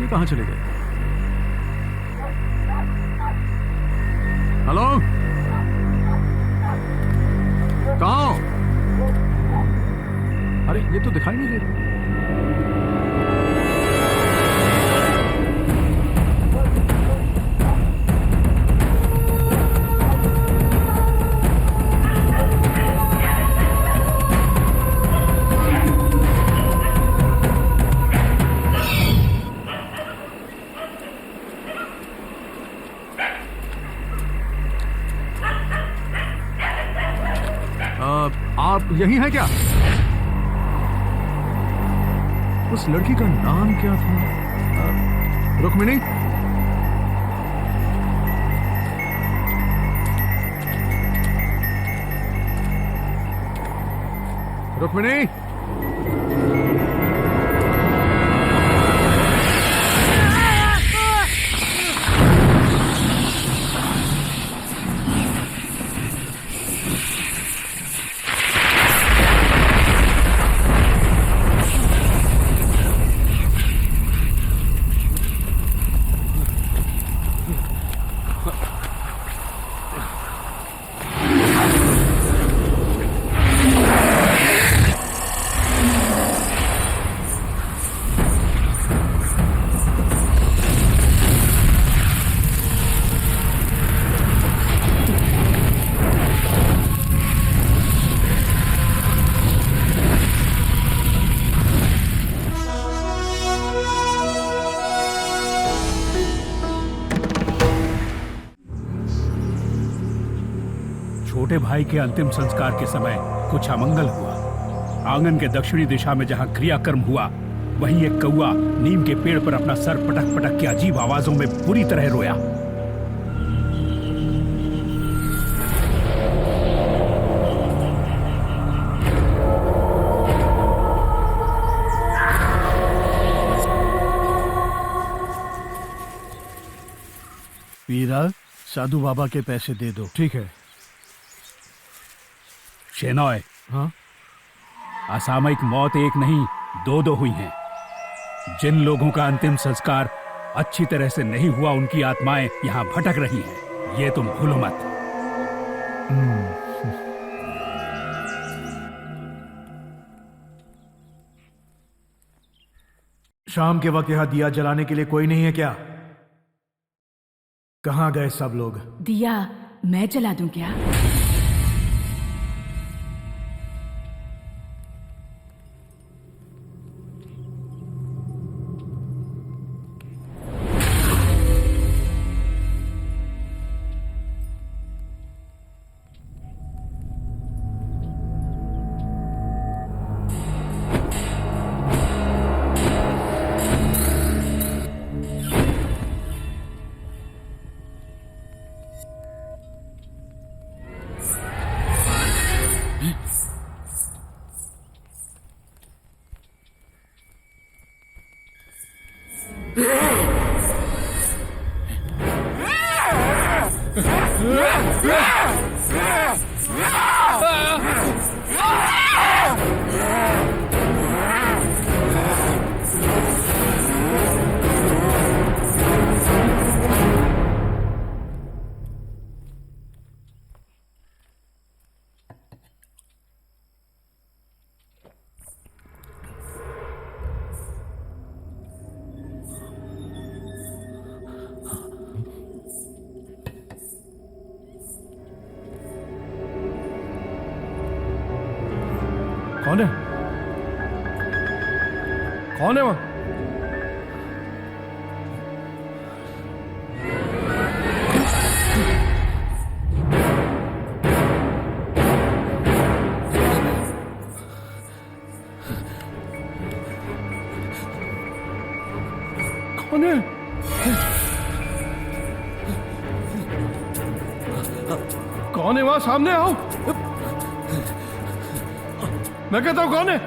ये कहाँ चले गए? हेलो, कहाँ हो? अरे ये तो दिखाई नहीं दे रहा। आप यही हैं क्या? उस लड़की का नाम क्या था? रुक्मिणी? रुक्मिणी? छोटे भाई के अंतिम संस्कार के समय कुछ अमंगल हुआ। आंगन के दक्षिणी दिशा में जहां क्रियाकर्म हुआ, वहीं एक कौआ नीम के पेड़ पर अपना सर पटक पटक के अजीब आवाजों में बुरी तरह रोया। वीरा, साधु बाबा के पैसे दे दो। ठीक है। शेनॉय, हाँ? असामयिक मौत एक नहीं, दो हुई हैं। जिन लोगों का अंतिम संस्कार अच्छी तरह से नहीं हुआ, उनकी आत्माएं यहां भटक रही हैं। ये तुम भूलो मत। शाम के वक्त यहाँ दिया जलाने के लिए कोई नहीं है क्या? कहाँ गए सब लोग? दिया मैं जला दूं क्या? कौन है? कौन है वहां? कौन है? कौन है वहां? सामने आओ। मैं कहता हूं कौन है?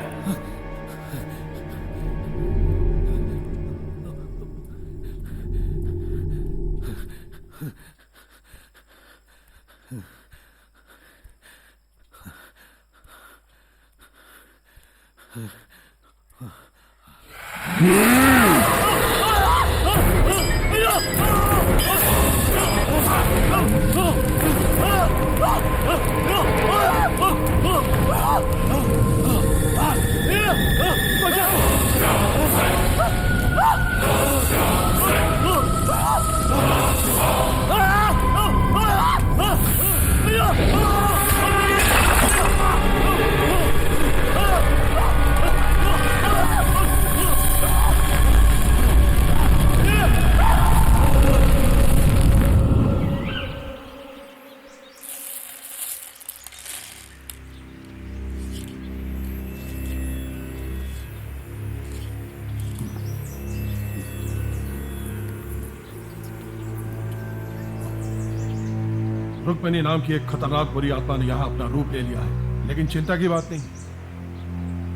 रुक्मिणी नाम की एक खतरनाक बुरी आत्मा ने यहाँ अपना रूप ले लिया है, लेकिन चिंता की बात नहीं,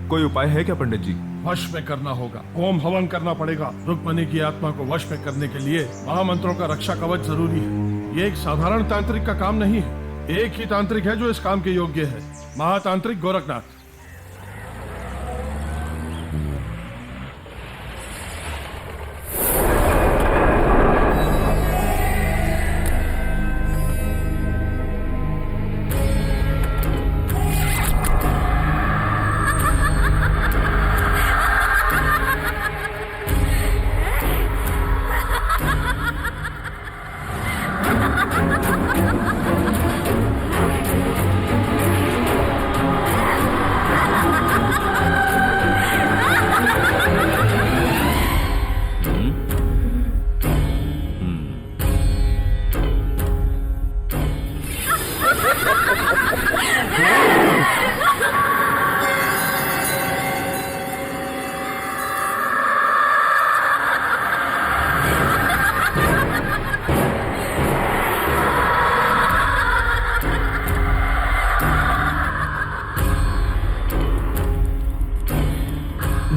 कोई उपाय है क्या पंडित जी? वश में करना होगा। होम हवन करना पड़ेगा। रुक्मिणी की आत्मा को वश में करने के लिए महामंत्रों का रक्षा कवच जरूरी है। ये एक साधारण तांत्रिक का काम नहीं है। एक ही तांत्रिक है जो इस काम के योग्य है, महातांत्रिक गोरखनाथ।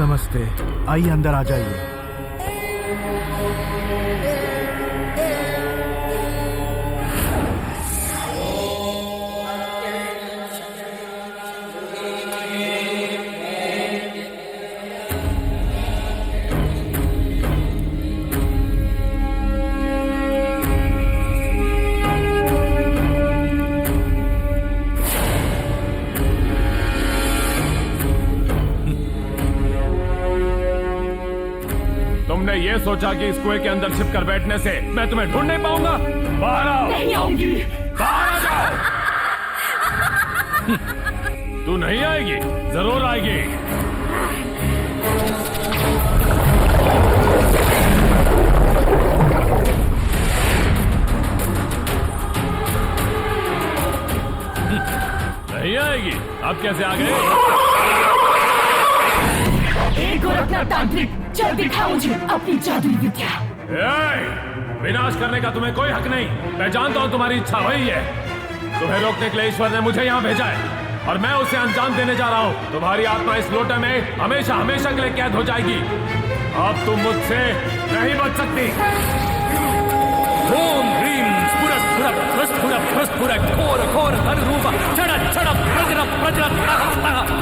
नमस्ते, आइए अंदर आ जाइए। तुमने ये सोचा कि इस कुएं के अंदर छिप कर बैठने से मैं तुम्हें ढूंढ नहीं पाऊंगा? बाहर आओ! नहीं आऊंगी। बाहर आ जाओ! तू नहीं आएगी? जरूर आएगी। नहीं आएगी? अब कैसे आ गए? गोरखनाथ तांत्रिक, चल दिखाओ मुझे अपनी जादुई विद्या। विनाश करने का तुम्हें कोई हक नहीं। मैं जानता हूँ तुम्हारी इच्छा वही है। तुम्हें रोकने के लिए ईश्वर ने मुझे यहाँ भेजा है और मैं उसे अंजाम देने जा रहा हूँ। तुम्हारी आत्मा इस लोटे में हमेशा हमेशा के लिए कैद हो जाएगी। अब तुम मुझसे नहीं बच सकती। ओम ह्रीं स्फुरस्फुरः प्रस्फुरः प्रस्फुरः घोर घोर धनुरूप छड़ छड़ प्रज्र प्रज्र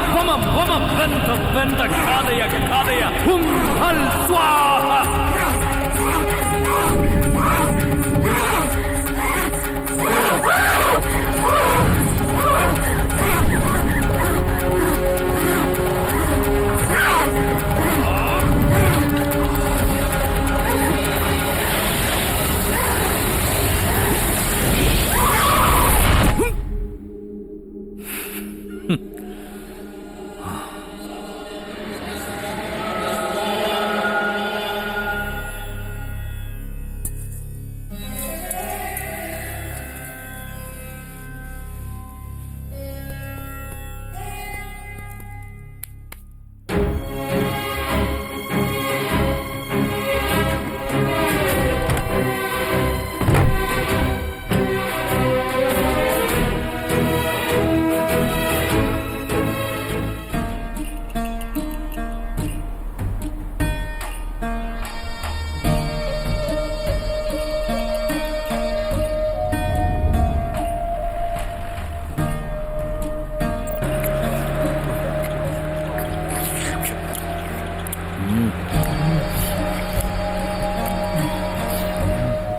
वमं वमं वन्त वन्त खादय खादय हुं हल स्वाहा।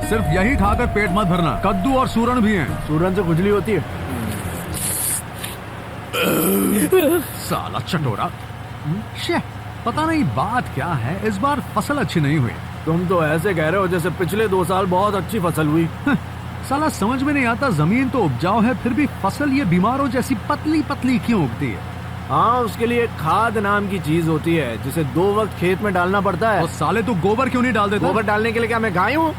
सिर्फ यही खाकर पेट मत भरना, कद्दू और सूरन भी हैं। सूरन से खुजली होती है। साला चटोरा। शे, पता नहीं बात क्या है, इस बार फसल अच्छी नहीं हुई। तुम तो ऐसे कह रहे हो जैसे पिछले 2 साल बहुत अच्छी फसल हुई। साला समझ में नहीं आता, जमीन तो उपजाऊ है फिर भी फसल ये बीमारों जैसी पतली पतली क्यों उगती है? हाँ, उसके लिए खाद नाम की चीज होती है जिसे 2 वक्त खेत में डालना पड़ता है। और साले तो गोबर क्यों नहीं डाल देता? गोबर डालने के लिए क्या मैं गाय हूँ?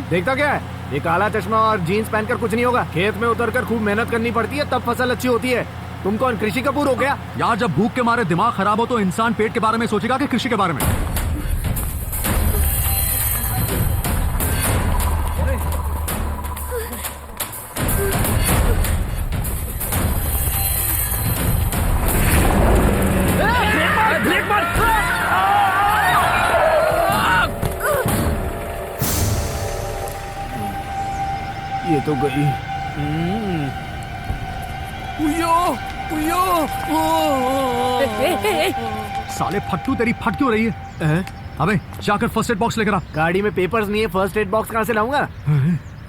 देखता क्या है, ये काला चश्मा और जीन्स पहनकर कुछ नहीं होगा। खेत में उतरकर खूब मेहनत करनी पड़ती है, तब फसल अच्छी होती है। तुम कौन कृषि कपूर हो गया? यार, जब भूख के मारे दिमाग खराब हो तो इंसान पेट के बारे में सोचेगा कि कृषि के बारे में? तो गई। साले फट्टू तेरी फट क्यों रही है? अबे जाकर फर्स्ट एड बॉक्स लेकर आ। गाड़ी में पेपर्स नहीं है, फर्स्ट एड बॉक्स कहाँ से लाऊंगा?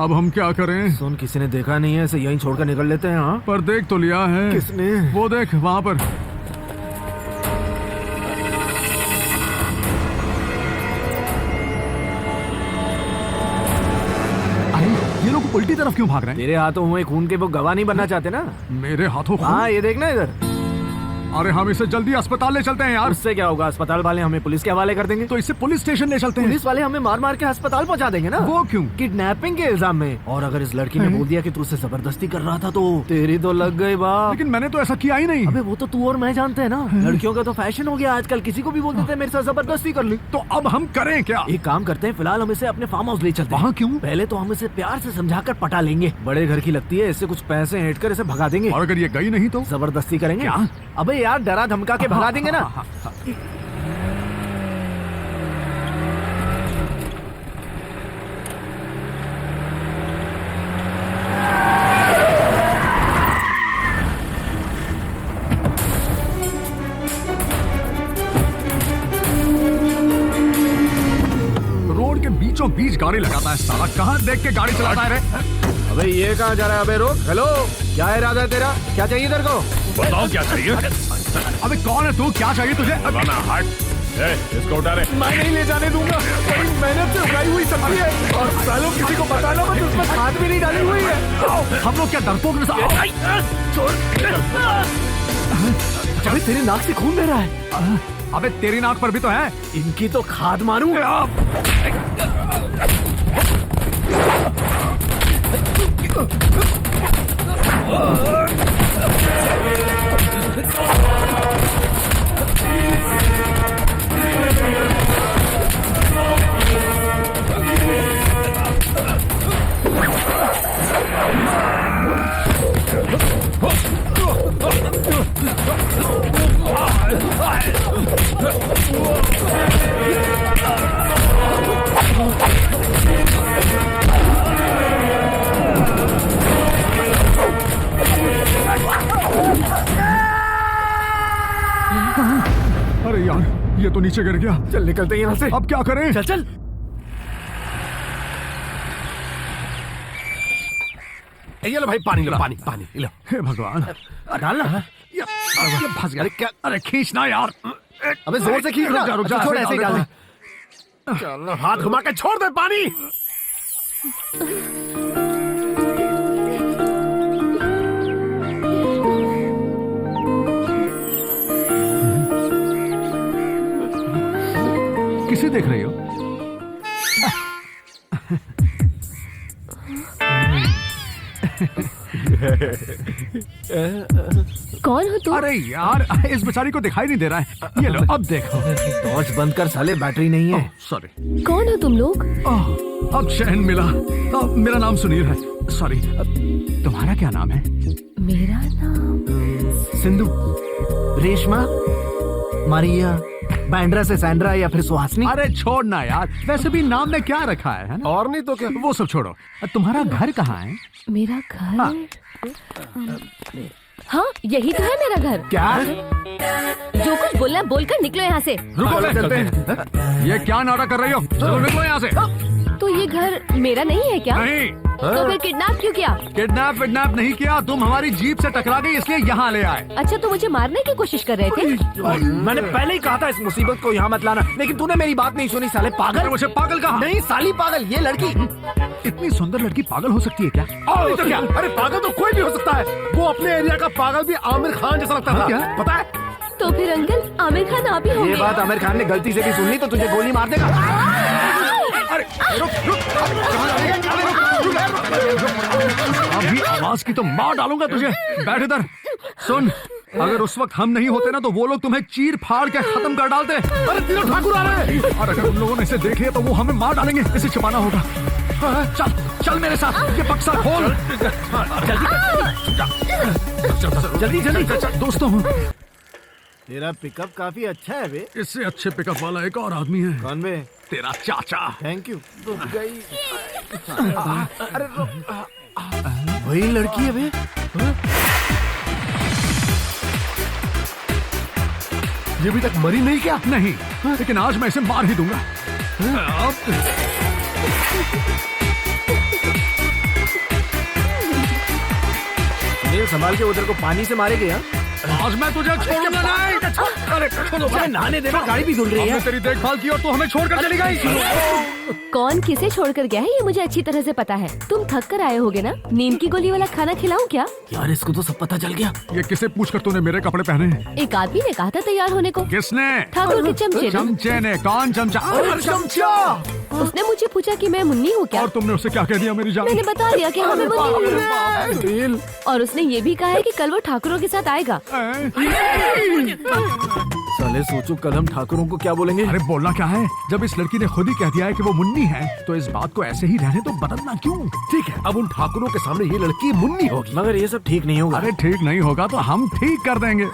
अब हम क्या करें? सुन, किसी ने देखा नहीं है, इसे यहीं छोड़कर निकल लेते हैं। हाँ, पर देख तो लिया है। किसने? वो देख वहां पर। अरे ये लोग उल्टी तरफ क्यों भाग रहे हैं? तेरे हाथों हुए खून के वो गवाह नहीं बनना चाहते ना? मेरे हाथों खून? हाँ, ये देखना इधर। अरे हम इसे जल्दी अस्पताल ले चलते हैं यार। उससे क्या होगा? अस्पताल वाले हमें पुलिस के हवाले कर देंगे। तो इसे पुलिस स्टेशन ले चलते हैं। पुलिस वाले हमें मार मार के अस्पताल पहुंचा देंगे ना। वो क्यों? किडनैपिंग के इल्जाम में। और अगर इस लड़की ने बोल दिया कि तू उससे जबरदस्ती कर रहा था तो तेरी तो लग गई बाप। लेकिन मैंने तो ऐसा किया ही नहीं। अबे वो तो तू और मैं जानते हैं ना। लड़कियों का तो फैशन हो गया आजकल, किसी को भी बोल देते हैं मेरे साथ जबरदस्ती कर ली। तो अब हम करें क्या? एक काम करते हैं, फिलहाल हम इसे अपने फार्म हाउस ले चलते हैं। वहाँ क्यों? पहले तो हम इसे प्यार से समझाकर पटा लेंगे। बड़े घर की लगती है, इससे कुछ पैसे ऐंठ कर इसे भगा देंगे। और अगर ये गई नहीं तो? जबरदस्ती करेंगे। क्या? अबे यार, डरा धमका के भगा देंगे ना। रोड के बीचों बीच गाड़ी लगाता है साला। कहाँ देख के गाड़ी चलाता है रे? अबे ये कहाँ जा रहा है? अबे रोक। हेलो, क्या इरादा है तेरा? क्या चाहिए तेरे को? बताओ क्या चाहिए? अबे कौन है तू? क्या चाहिए तुझे? बना हट। इसको उठा रहे। मैं नहीं ले जाने दूंगा। बड़ी मेहनत से उगाई हुई सब्जी है और सालों किसी को बताना मत, उसमें खाद भी नहीं डाली हुई है। हम लोग क्या डरपोक छोड़। अबे तेरे नाक से खून बह रहा है। अबे तेरी नाक पर भी तो है। इनकी तो खाद मारूं। अरे यार, ये तो नीचे गिर गया। चल निकलते हैं यहाँ से। अब क्या करें? चल चल। ये लो भाई, पानी लो, पानी पानी लो। हे भगवान, डालना। ये फंस गया। क्या? अरे खींचना यार। अबे जोर से खींच। रुक जा, छोड़, ऐसे ही डाल। चल हाथ घुमा के छोड़ दे पानी। किसे देख रही हो? कौन हो तुम? अरे यार, इस बेचारी को दिखाई नहीं दे रहा है। ये लो, अब देखो। टॉर्च बंद कर साले, बैटरी नहीं है। सॉरी। कौन हो तुम लोग? अब चैन मिला। मेरा नाम सुनील है। सॉरी, तुम्हारा क्या नाम है? मेरा नाम सिंधु, रेशमा, मारिया, बैंड्रा से सैंड्रा या फिर सुहासनी। अरे छोड़ना यार, वैसे भी नाम में क्या रखा है ना? और नहीं तो क्या। वो सब छोड़ो। तुम्हारा घर कहाँ है? मेरा घर। हाँ, यही तो है मेरा घर। क्या? जो कुछ बोलना है बोलकर निकलो यहाँ से। रुको, चलते हैं। ये क्या नाटक कर रही हो? चलो निकलो यहाँ से। तो ये घर मेरा नहीं है क्या? नहीं। तो फिर किडनैप क्यों किया? किडनैप नहीं किया, तुम हमारी जीप से टकरा गई इसलिए यहाँ ले आए। अच्छा, तो मुझे मारने की कोशिश कर रहे थे? मैंने पहले ही कहा था इस मुसीबत को यहाँ मत लाना, लेकिन तूने मेरी बात नहीं सुनी साले पागल। मुझे पागल कहा? नहीं साली पागल, ये लड़की। इतनी सुंदर लड़की पागल हो सकती है क्या? नहीं तो क्या? अरे पागल तो कोई भी हो सकता है। वो अपने एरिया का पागल भी आमिर खान जैसा लगता था। क्या? पता है? तो फिर अंकल, आमिर खान आप ही होंगे। ये बात आमिर खान ने गलती से भी सुन ली तो तुझे गोली मार देगा। अरे रुक। अभी आवाज की तो मार डालूंगा तुझे। बैठ इधर। सुन, अगर उस वक्त हम नहीं होते ना तो वो लोग तुम्हें चीर फाड़ के खत्म कर डालते। अरे तीनों ठाकुर आ रहे हैं। और अगर उन लोगों ने इसे देख लिया तो वो हमें मार डालेंगे। इसे छिपाना होगा। चल मेरे साथ। ये बक्सा खोल। जल्दी। दोस्तों, तेरा पिकअप काफी अच्छा है बे। इससे अच्छे पिकअप वाला एक और आदमी है। कौन बे? तेरा चाचा। Thank you. रुक गई। अरे रुक। वही लड़की है बे। ये अभी तक मरी नहीं क्या? नहीं, लेकिन आज मैं इसे मार ही दूंगा। ये संभाल के उधर को पानी से मारेगे। आज मैं तुझे छोड़ूंगा नहीं। अरे छोड़ो, नहाने देना, गाड़ी भी धुल रही है। हमने तेरी देखभाल की और तू हमें छोड़कर चली गई। कौन किसे छोड़कर गया है ये मुझे अच्छी तरह से पता है। तुम थक कर आए होगे ना? नींद की गोली वाला खाना खिलाऊं क्या? यार इसको तो सब पता चल गया। ये किसे पूछकर तूने मेरे कपड़े पहने हैं? एक आदमी ने कहा था तैयार होने को। किसने? ठाकुर के चमचे ने। चमचे ने? कौन चमचा? चमचा। उसने मुझे पूछा कि मैं मुन्नी हूँ क्या? और तुमने उसे क्या कह दिया मेरी जान? मैंने बता दिया कि हमें मुन्नी हूँ। और उसने ये भी कहा है कि कल वो ठाकुरों के साथ आएगा। साले सोचो कल हम ठाकुरों को क्या बोलेंगे। अरे बोलना क्या है, जब इस लड़की ने खुद ही कह दिया है कि वो मुन्नी है, तो इस बात को ऐसे ही रहने तो बदलना क्यों? ठीक है, अब उन ठाकुरों के सामने ये लड़की मुन्नी होगी। मगर ये सब ठीक नहीं होगा। अरे ठीक नहीं होगा तो हम ठीक कर देंगे।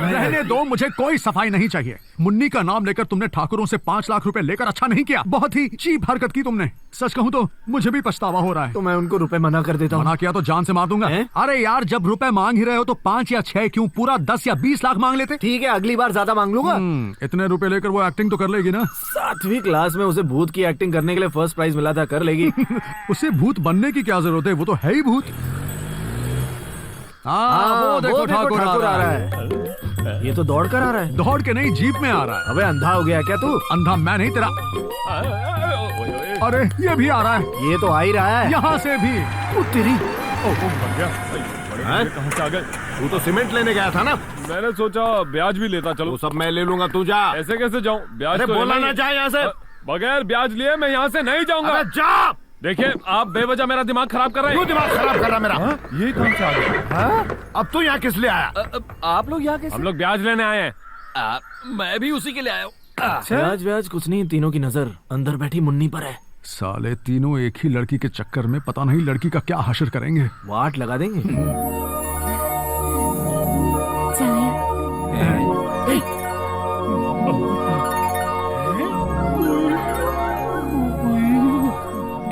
रहने दो, मुझे कोई सफाई नहीं चाहिए। मुन्नी का नाम लेकर तुमने ठाकुरों से 5 लाख रुपए लेकर अच्छा नहीं किया। बहुत ही चीप हरकत की तुमने। सच कहूँ तो मुझे भी पछतावा हो रहा है। तो मैं उनको रुपए मना कर देता हूँ। मना किया तो जान से मार दूंगा। अरे यार, जब रुपए मांग ही रहे हो तो 5 या 6 क्यों, पूरा 10 या 20 लाख मांग लेते। ठीक है, अगली बार ज्यादा मांग लूंगा। इतने रुपए लेकर वो एक्टिंग तो कर लेगी ना? 7वीं क्लास में उसे भूत की एक्टिंग करने के लिए फर्स्ट प्राइज मिला था, कर लेगी। उसे भूत बनने की क्या जरूरत है, वो तो है ही भूत। वो देखो ठाकुर आ रहा है। ये तो दौड़ कर आ रहा है। दौड़ के नहीं, जीप में आ रहा है। अबे अंधा हो गया क्या तू? अंधा मैं नहीं, तेरा। अरे ये भी आ रहा है। ये तो आ ही रहा है। यहाँ से भी। तेरी कहाँ से आ गए? तू तो सीमेंट लेने गया था ना? मैंने सोचा ब्याज भी लेता चलो। वो सब मैं ले लूंगा, तू जा। ऐसे कैसे जाऊँ? ब्याज तो बोला लेना ना ही। जा यहाँ से। बगैर ब्याज लिए मैं यहाँ से नहीं जाऊंगा। अबे जा। देखिए, आप बेवजह मेरा दिमाग खराब कर रहे हैं। क्यों दिमाग खराब कर रहा मेरा? ये कौन सा आ गया? अब तू यहाँ किस लिए आया? आप लोग यहाँ कैसे? हम लोग ब्याज लेने आए हैं। मैं भी उसी के लिए आया हूँ। ब्याज व्याज कुछ नहीं, तीनों की नजर अंदर बैठी मुन्नी पर है। साले तीनों एक ही लड़की के चक्कर में पता नहीं लड़की का क्या हशर करेंगे। वाट लगा देंगे।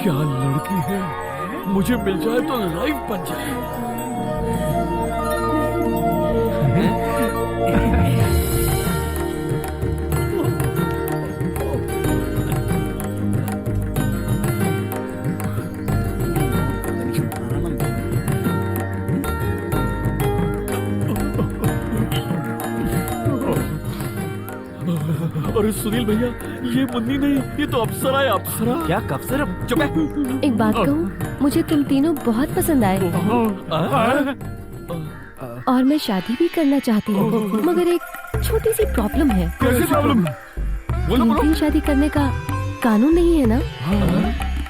क्या लड़की है, मुझे मिल जाए तो लाइफ बन जाए। अरे सुनील भैया, ये मुन्नी नहीं, ये तो अप्सरा है। अप्सरा क्या कब से रब? चुप है। एक बात कहूँ, मुझे तुम तीनों बहुत पसंद आए और मैं शादी भी करना चाहती हूँ, मगर एक छोटी सी प्रॉब्लम है। कैसी प्रॉब्लम? तीन शादी करने का कानून नहीं है ना?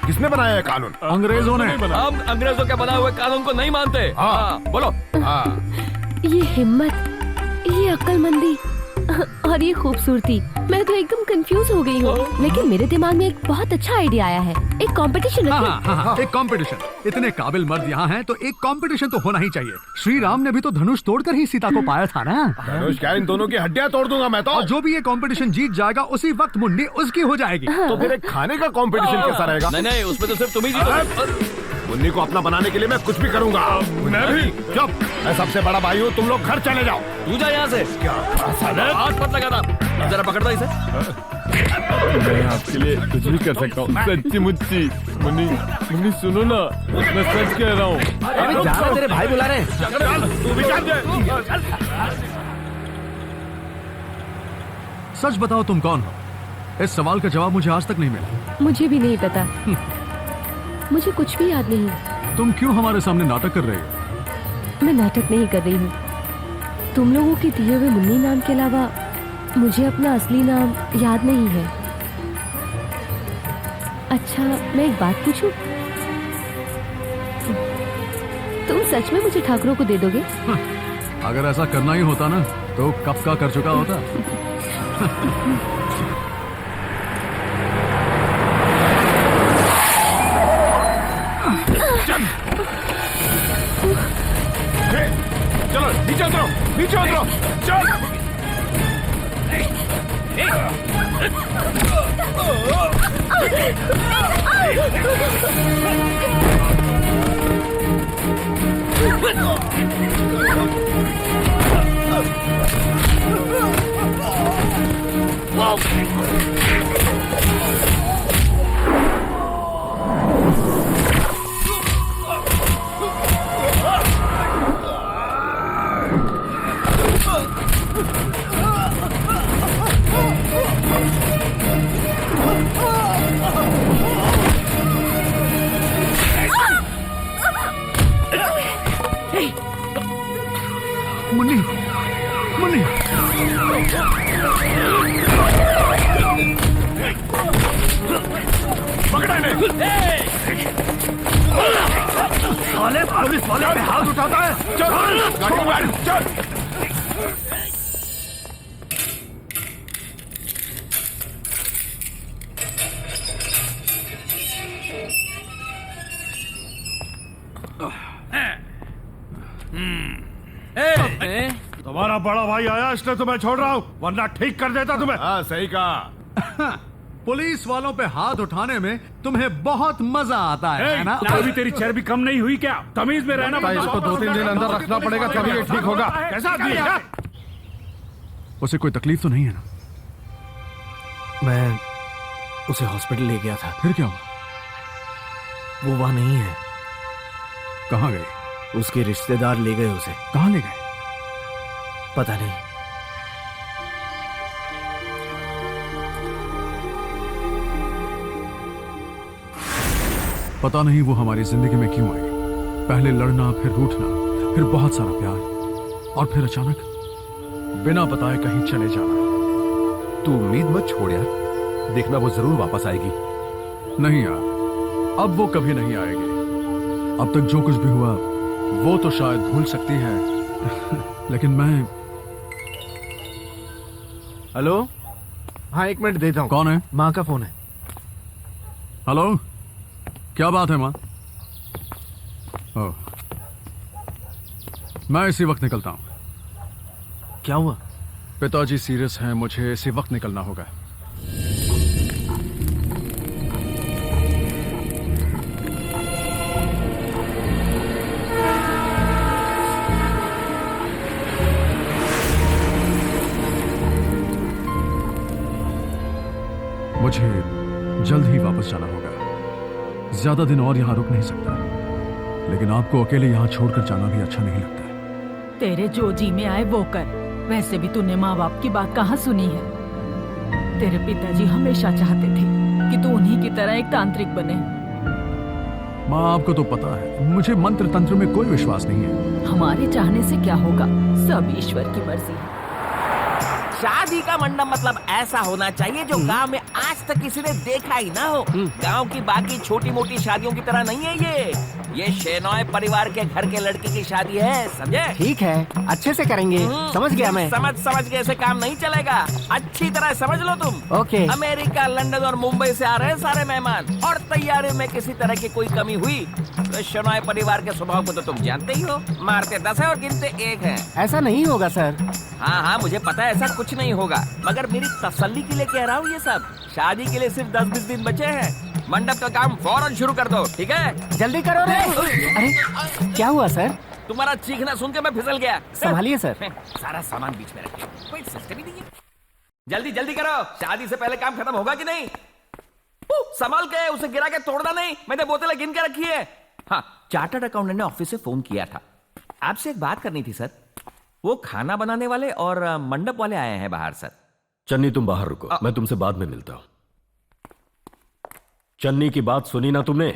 किसने बनाया है कानून? अंग्रेजों ने। हम अंग्रेजों के बनाए हुए कानून को नहीं मानते। हाँ, बोलो। ये हिम्मत, ये अक्लमंदी और ये खूबसूरती, मैं तो एकदम कंफ्यूज हो गई हूँ। लेकिन मेरे दिमाग में एक बहुत अच्छा आइडिया आया है। एक कंपटीशन रखें। हाँ, एक कंपटीशन। इतने काबिल मर्द यहाँ हैं तो एक कंपटीशन तो होना ही चाहिए। श्री राम ने भी तो धनुष तोड़कर ही सीता को पाया था ना। धनुष क्या, इन दोनों की हड्डियां तोड़ दूंगा मैं तो। और जो भी ये कंपटीशन जीत जाएगा उसी वक्त मुन्नी उसकी हो जाएगी। तो फिर एक खाने का कंपटीशन कैसा रहेगा? नहीं नहीं, उसमें तो सिर्फ तुम ही जीतोगे। मुन्नी को अपना बनाने के लिए मैं कुछ भी करूंगा। मैं भी। चुप, मैं सबसे बड़ा भाई हूँ, तुम लोग घर चले जाओ। तू जा यहाँ से। क्या हाथ मत लगाना, जरा पकड़ता इसे। मैं आपके लिए कुछ भी कर सकता हूँ, सच्ची मुच्ची। मुन्नी, मुन्नी सुनो ना, मैं सच कह रहा हूँ। अरे जा, तेरे भाई बुला रहे हैं। तू भी चल जाए। सच बताओ तुम कौन हो? इस सवाल का जवाब मुझे आज तक नहीं मिला। मुझे भी नहीं पता, मुझे कुछ भी याद नहीं। तुम क्यों हमारे सामने नाटक कर रहे हो? मैं नाटक नहीं कर रही हूँ। तुम लोगों के दिए हुए मुन्नी नाम के अलावा मुझे अपना असली नाम याद नहीं है। अच्छा, मैं एक बात पूछूं? तुम सच में मुझे ठाकुरों को दे दोगे? अगर ऐसा करना ही होता ना तो कब का कर चुका होता। चलो नीचे उतरो, नीचे उतरो, चल। मुन्नी, मुन्नी। पकड़ा इन्हें। साले पुलिस वाले पे हाथ उठाता है। चल, गाड़ी में बैठ, चल। तुम्हारा बड़ा भाई आया इसलिए तो मैं छोड़ रहा हूँ, वरना ठीक कर देता तुम्हें। हाँ, सही कहा। पुलिस वालों पे हाथ उठाने में तुम्हें बहुत मजा आता है ना? अभी तेरी चर्बी कम नहीं हुई क्या? तमीज में रहना। भाई, इसको 2-3 दिन अंदर रखना पड़ेगा, तभी ये ठीक होगा। कैसा आदमी है? उसे कोई तकलीफ तो नहीं है ना? मैं उसे हॉस्पिटल ले गया था। फिर क्या हुआ? वो वहां नहीं है। कहाँ गए? उसके रिश्तेदार ले गए उसे। कहाँ ले गए? पता नहीं। पता नहीं वो हमारी जिंदगी में क्यों आई। पहले लड़ना, फिर रूठना, फिर बहुत सारा प्यार, और फिर अचानक बिना बताए कहीं चले जाना। तू उम्मीद मत छोड़ यार, देखना वो जरूर वापस आएगी। नहीं यार, अब वो कभी नहीं आएगी। अब तक जो कुछ भी हुआ वो तो शायद भूल सकती है लेकिन मैं। हेलो, हाँ 1 मिनट देता हूँ। कौन है? माँ का फोन है। हेलो, क्या बात है माँ? ओह, मैं इसी वक्त निकलता हूँ। क्या हुआ? पिताजी सीरियस हैं, मुझे इसी वक्त निकलना होगा। मुझे जल्द ही वापस जाना होगा। ज्यादा दिन और यहाँ रुक नहीं सकता, लेकिन आपको अकेले यहाँ छोड़कर जाना भी अच्छा नहीं लगता। तेरे जो जी में आए वो कर। वैसे भी तूने माँ बाप की बात कहाँ सुनी है? तेरे पिताजी हमेशा चाहते थे कि तू उन्हीं की तरह एक तांत्रिक बने। माँ, आपको तो पता है मुझे मंत्र तंत्र में कोई विश्वास नहीं है। हमारे चाहने से क्या होगा, सब ईश्वर की मर्जी है। शादी का मंडप मतलब ऐसा होना चाहिए जो गांव में आज तक किसी ने देखा ही ना हो। गांव की बाकी छोटी मोटी शादियों की तरह नहीं है ये शेनॉय परिवार के घर के लड़के की शादी है, समझे? ठीक है, अच्छे से करेंगे। समझ गया मैं। समझ के ऐसे काम नहीं चलेगा। अच्छी तरह समझ लो तुम। ओके। अमेरिका, लंदन और मुंबई से आ रहे हैं सारे मेहमान, और तैयारी में किसी तरह की कोई कमी हुई तो शेनॉय परिवार के स्वभाव को तो तुम जानते ही हो। मारते 10 है और गिनते 1 है। ऐसा नहीं होगा सर। हाँ, मुझे पता है ऐसा कुछ नहीं होगा, मगर मेरी तसल्ली के लिए कह रहा हूँ ये सब। शादी के लिए सिर्फ 10-20 दिन बचे हैं। मंडप का काम फौरन शुरू कर दो, ठीक है? जल्दी करो रे। अरे क्या हुआ सर? तुम्हारा चीखना सुन के मैं फिसल गया। संभालिए सर। सारा सामान बीच में रखिए, कोई सिस्टम ही नहीं है। जल्दी करो, शादी से पहले काम खत्म होगा कि नहीं? संभाल के, उसे गिरा के तोड़ना नहीं। मैंने बोतलें गिन के रखी है। हाँ, चार्टर्ड अकाउंटेंट ने ऑफिस से फोन किया था। आपसे एक बात करनी थी सर। वो खाना बनाने वाले और मंडप वाले आए हैं बाहर सर। चन्नी, तुम बाहर रुको, मैं तुमसे बाद में मिलता हूं। चन्नी की बात सुनी ना तुमने?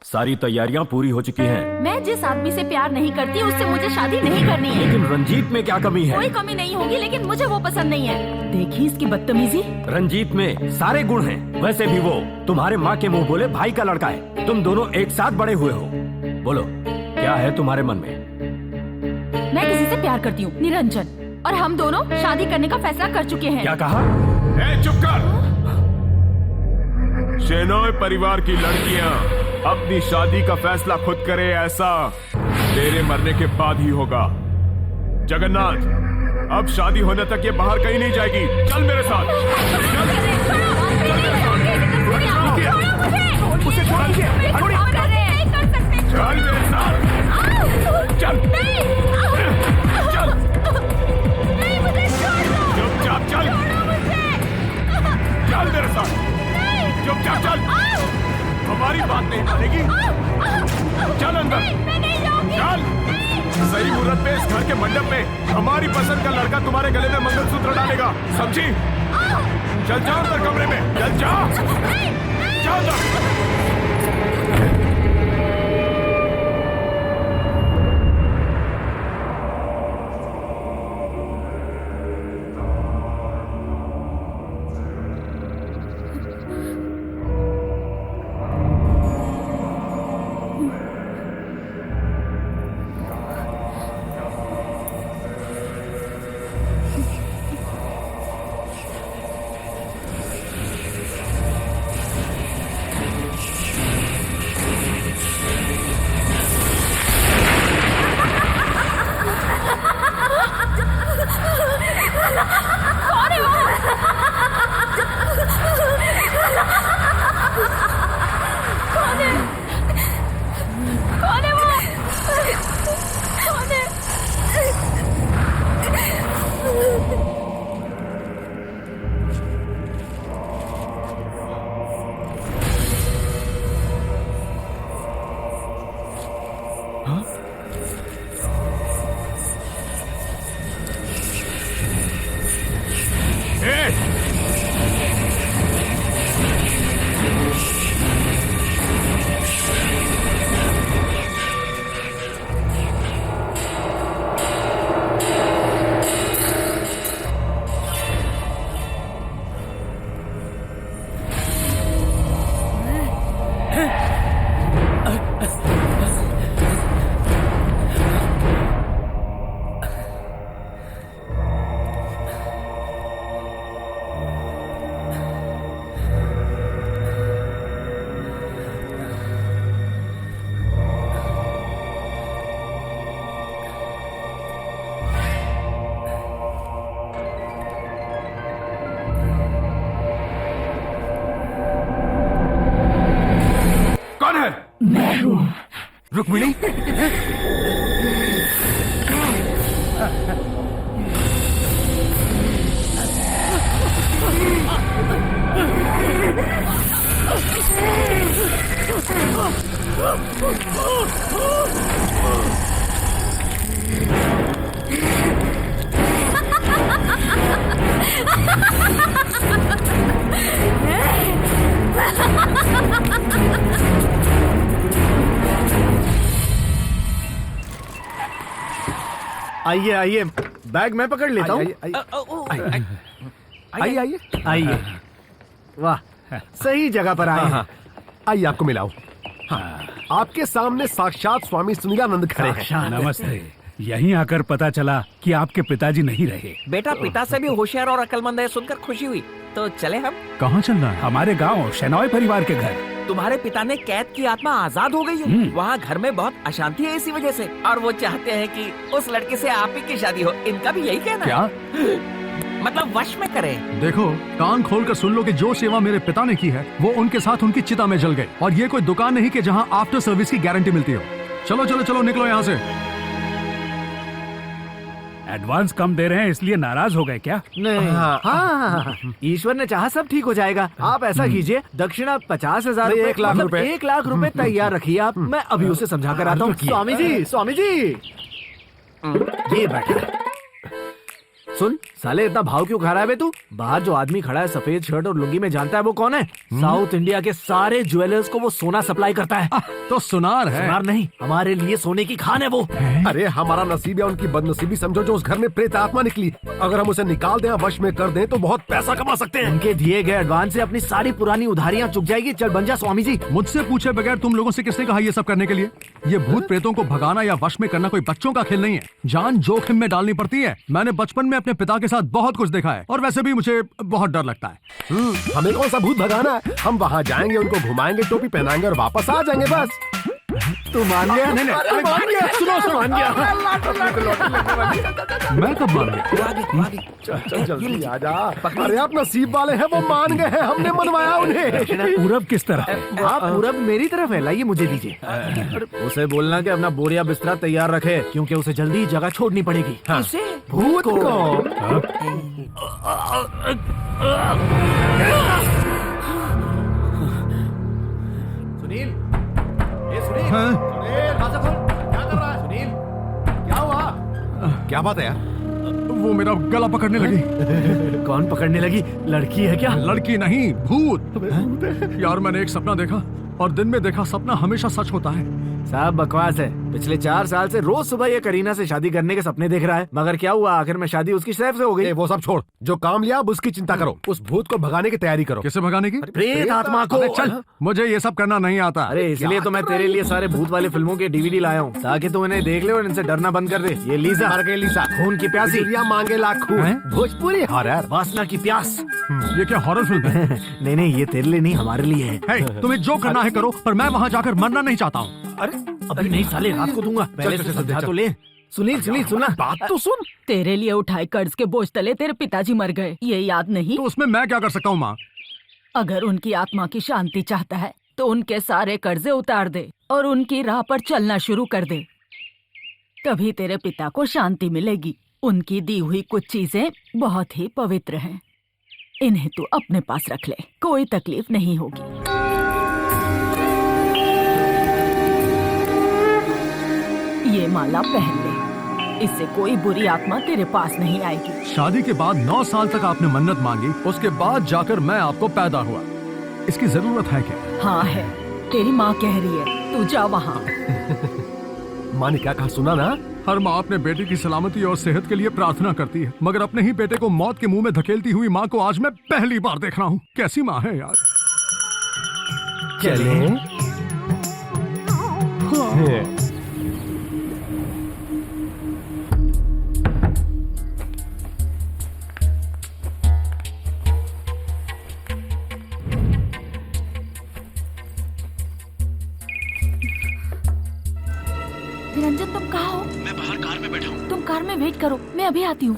सारी तैयारियां पूरी हो चुकी हैं। मैं जिस आदमी से प्यार नहीं करती उससे मुझे शादी नहीं करनी है। लेकिन रंजीत में क्या कमी है? कोई कमी नहीं होगी, लेकिन मुझे वो पसंद नहीं है। देखी इसकी बदतमीजी। रंजीत में सारे गुण हैं। वैसे भी वो तुम्हारे माँ के मुंह बोले भाई का लड़का है। तुम दोनों एक साथ बड़े हुए हो। बोलो, क्या है तुम्हारे मन में? मैं किसी से प्यार करती हूँ, निरंजन, और हम दोनों शादी करने का फैसला कर चुके हैं। क्या कहा? चुप कर। शेनॉय परिवार की लड़कियां अपनी शादी का फैसला खुद करे, ऐसा तेरे मरने के बाद ही होगा। जगन्नाथ, अब शादी होने तक ये बाहर कहीं नहीं जाएगी। चल मेरे साथ। उसे छोड़ दीजिए। चल मेरे साथ। चल। हमारी बात नहीं मानेगी। चल अंदर, चल। सही मुहूर्त पे इस घर के मंडप में हमारी पसंद का लड़का तुम्हारे गले में मंगलसूत्र डालेगा, समझी? चल जाओ अंदर कमरे में, चल जाओ, जाओ जाओ। रुक्मिणी, आइए आइए, बैग मैं पकड़ लेता हूँ। आइए आइए। आइए, वाह, सही जगह पर आए हैं। आइए आपको मिलाओ। आपके सामने साक्षात स्वामी सुनीलानंद खड़े हैं। नमस्ते। यहीं आकर पता चला कि आपके पिताजी नहीं रहे। बेटा पिता से भी होशियार और अक्लमंद है सुनकर खुशी हुई। तो चले हम। कहाँ चलना है? हमारे गांव शेनॉय परिवार के घर। तुम्हारे पिता ने कैद की आत्मा आजाद हो गई है। वहाँ घर में बहुत अशांति है इसी वजह से, और वो चाहते हैं कि उस लड़के से आप ही की शादी हो। इनका भी यही कहना क्या? मतलब वश में करें। देखो, कान खोल कर सुन लो कि जो सेवा मेरे पिता ने की है वो उनके साथ उनकी चिता में जल गई, और ये कोई दुकान नहीं कि जहाँ आफ्टर सर्विस की गारंटी मिलती हो। चलो चलो चलो, निकलो यहाँ से। एडवांस कम दे रहे हैं इसलिए नाराज हो गए क्या? नहीं, हाँ, ईश्वर ने चाहा सब ठीक हो जाएगा। आप ऐसा कीजिए, दक्षिणा 50,000 नहीं, 1 लाख रुपए। 1 लाख रुपए तैयार रखिए आप। मैं अभी उसे समझा कर आता हूँ। स्वामी जी, स्वामी जी, ये बैठा है। सुन साले, इतना भाव क्यों खा रहा है बे तू? बाहर जो आदमी खड़ा है सफेद शर्ट और लुंगी में, जानता है वो कौन है? साउथ इंडिया के सारे ज्वेलर्स को वो सोना सप्लाई करता है। तो सुनार है। सुनार नहीं, हमारे लिए सोने की खान है वो। अरे हमारा नसीब या उनकी बदनसीबी समझो जो उस घर में प्रेत आत्मा निकली। अगर हम उसे निकाल दें, वश में कर दें तो बहुत पैसा कमा सकते हैं। उनके दिए गए एडवांस से अपनी सारी पुरानी उधारियां चुक जाएगी। चल बन जा स्वामी जी। मुझसे पूछे बगैर तुम लोगों से किसने कहा ये सब करने के लिए? ये भूत प्रेतों को भगाना या वश में करना कोई बच्चों का खेल नहीं है। जान जोखिम में डालनी पड़ती है। मैंने बचपन में अपने पिता के साथ बहुत कुछ देखा है, और वैसे भी मुझे बहुत डर लगता है। हमें कौन सा भूत भगाना है? हम वहाँ जाएंगे, उनको घुमाएंगे, टोपी पहनाएंगे और वापस आ जाएंगे बस। तू मान गया? नहीं नहीं, मान गया। सुनो, मान गया। मैं कब मान गया? चल जल्दी आ जा। अरे आप नसीब वाले हैं, वो मान गए हैं, हमने मनवाया उन्हें। पूरब किस तरफ है? आप पूरब मेरी तरफ है, लाइए मुझे दीजिए। उसे बोलना कि अपना बोरिया बिस्तरा तैयार रखे, क्योंकि उसे जल्दी ही जगह छोड़नी पड़ेगी। किसे? भूत को। क्या बात है यार? वो मेरा गला पकड़ने लगी। कौन पकड़ने लगी? लड़की है क्या? लड़की नहीं, भूत। यार मैंने एक सपना देखा और दिन में देखा सपना हमेशा सच होता है। साहब बकवास है। पिछले 4 साल से रोज सुबह ये करीना से शादी करने के सपने देख रहा है, मगर क्या हुआ? आखिर में शादी उसकी सैफ से हो गई। वो सब छोड़, जो काम लिया अब उसकी चिंता करो। उस भूत को भगाने की तैयारी करो। किसे भगाने की? प्रेत आत्मा को। अबे चल, मुझे ये सब करना नहीं आता। अरे इसलिए तो मैं तेरे लिए सारे भूत वाले फिल्मों के DVD लाया हूँ, ताकि तू इन्हें देख ले और इनसे डरना बंद कर दे। ये लीजा, मर गई लीसा, खून की प्यासी, बिजलियां मांगे लाखों। भोजपुरी हॉरर, वासना की प्यास। ये क्या हॉरर फिल्म है? नहीं नहीं, ये तेरे लिए नहीं, हमारे लिए है। हे, तुम्हें जो करना है करो, पर मैं वहाँ जाकर मरना नहीं चाहता हूँ। अरे अभी नहीं साले, रात को दूंगा। पहले से समझा तो ले। सुनील सुना बात तो सुन। तेरे लिए उठाए कर्ज के बोझ तले तेरे पिताजी मर गए, ये याद नहीं? तो उसमें मैं क्या कर सकता हूँ माँ? अगर उनकी आत्मा की शांति चाहता है तो उनके सारे कर्जे उतार दे और उनकी राह पर चलना शुरू कर दे, तभी तेरे पिता को शांति मिलेगी। उनकी दी हुई कुछ चीजें बहुत ही पवित्र हैं, इन्हें तू अपने पास रख ले, कोई तकलीफ नहीं होगी। ये माला पहन ले, इससे कोई बुरी आत्मा तेरे पास नहीं आएगी। शादी के बाद 9 साल तक आपने मन्नत मांगी, उसके बाद जाकर मैं आपको पैदा हुआ। इसकी जरूरत है क्या? हाँ है, तेरी माँ कह रही है, तू जा वहाँ। माँ ने क्या कहा सुना ना? हर माँ अपने बेटे की सलामती और सेहत के लिए प्रार्थना करती है, मगर अपने ही बेटे को मौत के मुंह में धकेलती हुई माँ को आज मैं पहली बार देख रहा हूँ। कैसी माँ है यार। चले निरंजन, तुम कहाँ हो? मैं बाहर कार में बैठा हूँ। तुम कार में वेट करो, मैं अभी आती हूँ।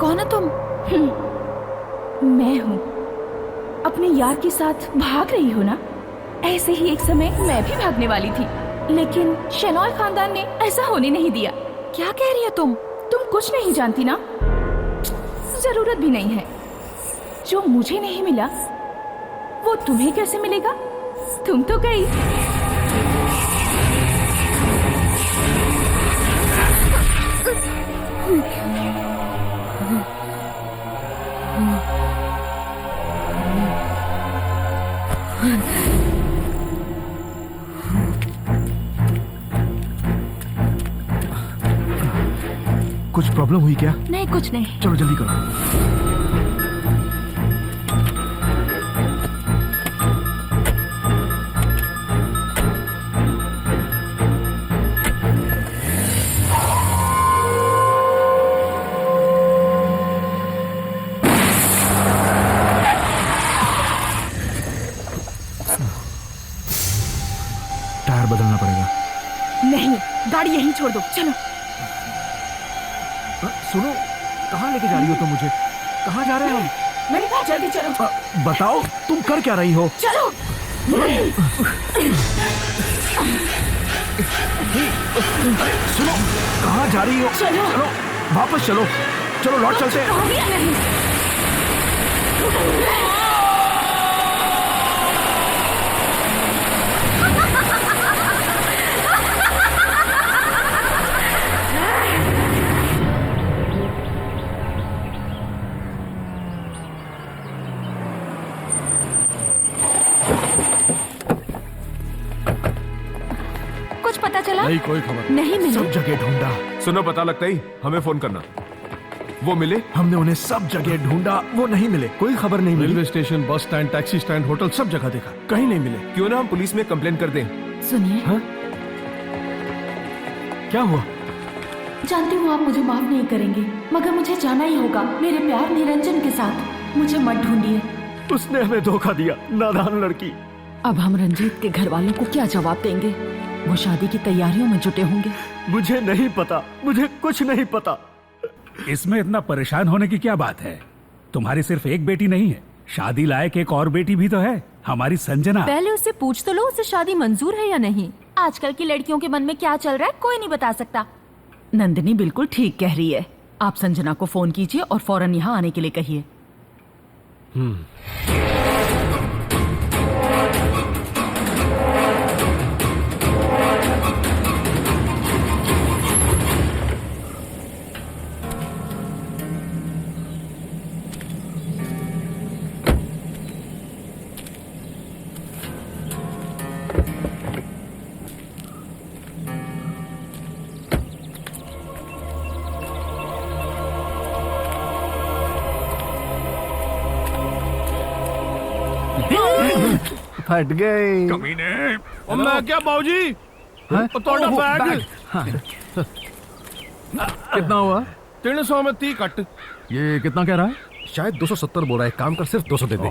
कौन हो तुम? मैं हूँ। अपने यार के साथ भाग रही हो ना? ऐसे ही एक समय मैं भी भागने वाली थी, लेकिन शेनॉय खानदान ने ऐसा होने नहीं दिया। क्या कह रही हो तुम? तुम कुछ नहीं जानती ना? जरूरत भी नहीं है। जो मुझे नहीं मिला वो तुम्हें कैसे मिलेगा? तुम तो गई। कुछ प्रॉब्लम हुई क्या? नहीं, कुछ नहीं। चलो जल्दी करो। टायर बदलना पड़ेगा। नहीं, गाड़ी यहीं छोड़ दो, चलो। सुनो, कहाँ लेके जा रही हो तुम मुझे? कहाँ जा रहे हो हम? मैंने कहा जल्दी चलो। बताओ तुम कर क्या रही हो? चलो। सुनो, कहाँ जा रही हो? चलो। चलो वापस चलो, चलो लौट चलते हैं। हो गया नहीं। पता चला? नहीं, कोई खबर नहीं मिले। सब जगह ढूंढा, सुनो, पता लगता ही हमें फोन करना। वो मिले? हमने उन्हें सब जगह ढूंढा, वो नहीं मिले, कोई खबर नहीं मिली। Railway station, bus stand, taxi stand, hotel, सब जगह देखा, कहीं नहीं मिले। क्यों ना हम पुलिस में कंप्लेन कर दें? सुनिए, क्या हुआ? जानती हूँ आप मुझे माफ नहीं करेंगे, मगर मुझे जाना ही होगा मेरे प्यार निरंजन के साथ। मुझे मत ढूंढिए। उसने हमें धोखा दिया, नादान लड़की। अब हम रंजीत के घर वालों को क्या जवाब देंगे? वो शादी की तैयारियों में जुटे होंगे। मुझे नहीं पता, मुझे कुछ नहीं पता। इसमें इतना परेशान होने की क्या बात है? तुम्हारी सिर्फ एक बेटी नहीं है, शादी लायक एक और बेटी भी तो है, हमारी संजना। पहले उससे पूछ तो लो, उसे शादी मंजूर है या नहीं। आजकल की लड़कियों के मन में क्या चल रहा है कोई नहीं बता सकता। नंदिनी बिल्कुल ठीक कह रही है। आप संजना को फोन कीजिए और फौरन यहाँ आने के लिए कहिए। फट गए। कमीने। और मैं क्या बाबूजी, थोड़ा बैग कितना हुआ? 300 में 30 कट। ये कितना कह रहा है? शायद 270 बोल रहा है, काम कर सिर्फ 200 दे दे।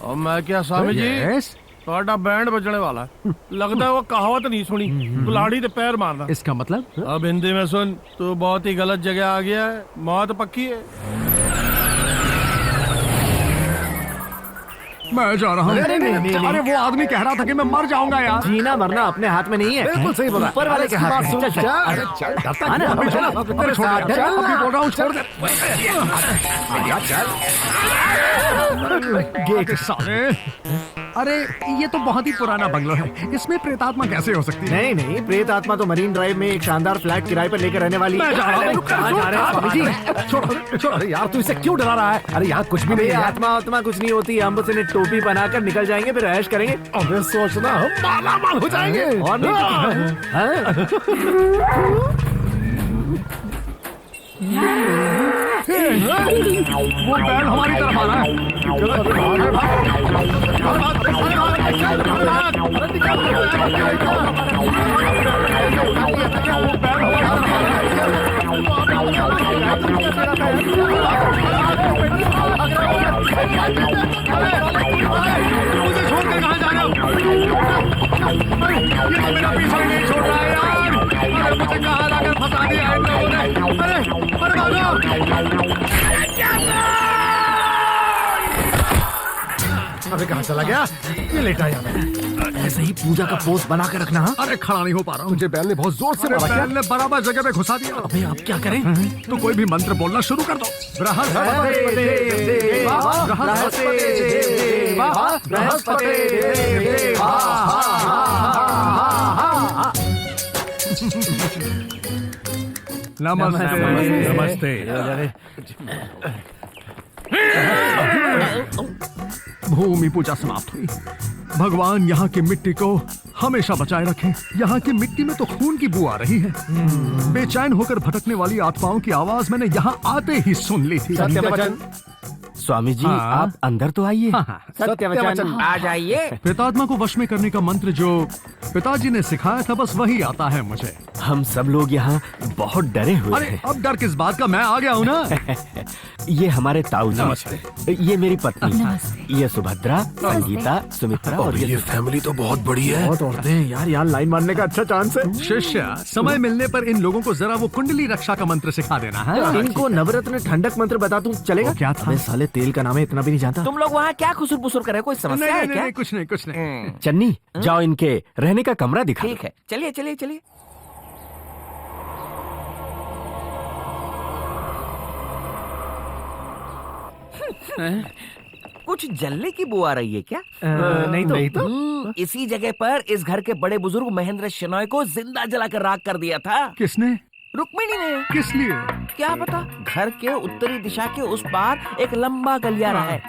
और मैं क्या स्वामी जी, यस। थोड़ा बैंड बजने वाला है। लगता है वो कहावत नहीं सुनी, कुल्हाड़ी ते पैर मारना। इसका मतलब? अब हिंदी में सुन, तू बहुत ही गलत जगह आ गया है, मौत पक्की है। मैं जा रहा हूँ। अरे वो आदमी कह रहा था कि मैं मर जाऊंगा यार। जीना मरना अपने हाथ में नहीं है, बिल्कुल सही बोला। ऊपर वाले के हाथ में। चल, चल। अरे चल, डरता आना, क्यों? अभी चल, चल, अभी तेरे साथ, चल। अभी बोल रहा हूँ, छोड़ दे। गेट साले। अरे ये तो बहुत ही पुराना बंगलो है, इसमें प्रेतात्मा कैसे हो सकती है? नहीं नहीं, प्रेत आत्मा तो मरीन ड्राइव में एक शानदार फ्लैट किराए पर लेकर रहने वाली। मैं जा रहा हूँ। कहाँ जा रहे हैं स्वामी जी? छोड़ छोड़, अरे यार तू इसे क्यों डरा रहा है? अरे यहाँ कुछ भी नहीं है। आत्मा आत्मा कुछ नहीं होती, हम बस इन्हें टोपी बनाकर निकल जाएंगे, फिर ऐश करेंगे। अबे सोचना हम मालामाल हो जाएंगे। और नहीं तो वो बैल हमारी तरफ आ रहा है। मुझे छोड़ कर कहाँ जा रहे हो? ये तो मेरा पीछा ही नहीं छोड़ रहा है यार। अरे मुझे कहाँ लाकर फंसा दिया है इन लोगों ने। अरे भागो। अबे कहाँ चला गया? ये लेटा यहाँ में। ऐसे ही पूजा का पोस्ट बना कर रखना। हाँ? अरे खड़ा नहीं हो पा रहा हूँ। तुझे बैल ने बहुत जोर से मारा क्या? बैल ने बराबर जगह पे घुसा दिया। अबे अब क्या करें? तो कोई भी मंत्र बोलना शुरू कर दो। बृहस्पति देवा, बृहस्पति देवा, बृहस्पति देवा। नमस्ते। नमस्ते। भूमि पूजा समाप्त हुई। भगवान यहाँ की मिट्टी को हमेशा बचाए रखें। यहाँ की मिट्टी में तो खून की बू आ रही है। बेचैन होकर भटकने वाली आत्माओं की आवाज मैंने यहाँ आते ही सुन ली थी। सत्यवचन। स्वामी जी, हाँ। आप अंदर तो आइए। सत्यवचन। आ जाइए। प्रेतात्मा को वश में करने का मंत्र जो पिताजी ने सिखाया था, बस वही आता है मुझे। हम सब लोग यहाँ बहुत डरे हुए अरे हैं। अब डर किस बात का, मैं आ गया हूँ ना। ये हमारे ताऊ जी। नमस्ते। ये मेरी पत्नी। ये सुभद्रा, संगीता, सुमित्रा और ये फैमिली तो बहुत बड़ी है। बहुत औरतें हैं यार, यहाँ लाइन मारने का अच्छा चांस है। शिष्य, समय मिलने पर इन लोगों को जरा वो कुंडली रक्षा का मंत्र सिखा देना है। इनको नवरत्न ठंडक मंत्र बता दूं चलेगा? वो क्या था? अबे साले तेल का नाम है, इतना भी नहीं जानता। तुम लोग वहाँ क्या खुसुर पुसुर कर रहे हो? कोई समस्या नहीं, है नहीं, क्या? नहीं, कुछ नहीं, कुछ नहीं। चन्नी, जाओ इनके रहने का कमरा दिखा। ठीक है, चलिए चलिए चलिए। कुछ जलने की बू आ रही है क्या? नहीं तो इसी जगह पर इस घर के बड़े बुजुर्ग महेंद्र शेनॉय को जिंदा जलाकर राख कर दिया था। किसने? रुक्मिणी ने। किस लिए? क्या पता। घर के उत्तरी दिशा के उस पार एक लंबा गलियारा है,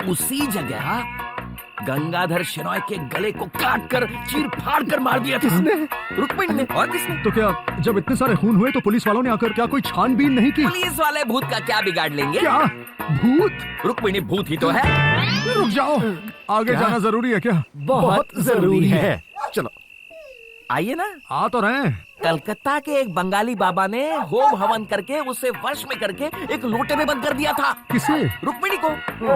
उसी जगह गंगाधर शेनॉय के गले को काट कर चीर फाड़ कर मार दिया था। किसने? रुक्मिणी ने। और किसने? तो क्या जब इतने सारे खून हुए तो पुलिस वालों ने आकर क्या कोई छानबीन नहीं की? पुलिस वाले भूत का क्या बिगाड़ लेंगे? क्या भूत? रुक्मिणी भूत ही तो है। रुक जाओ, आगे जाना जरूरी है क्या? बहुत जरूरी है। चलो आइए ना। आ तो रहे हैं। कलकत्ता के एक बंगाली बाबा ने होम हवन करके उसे वश में करके एक लोटे में बंद कर दिया था। किसे? रुक्मिणी को।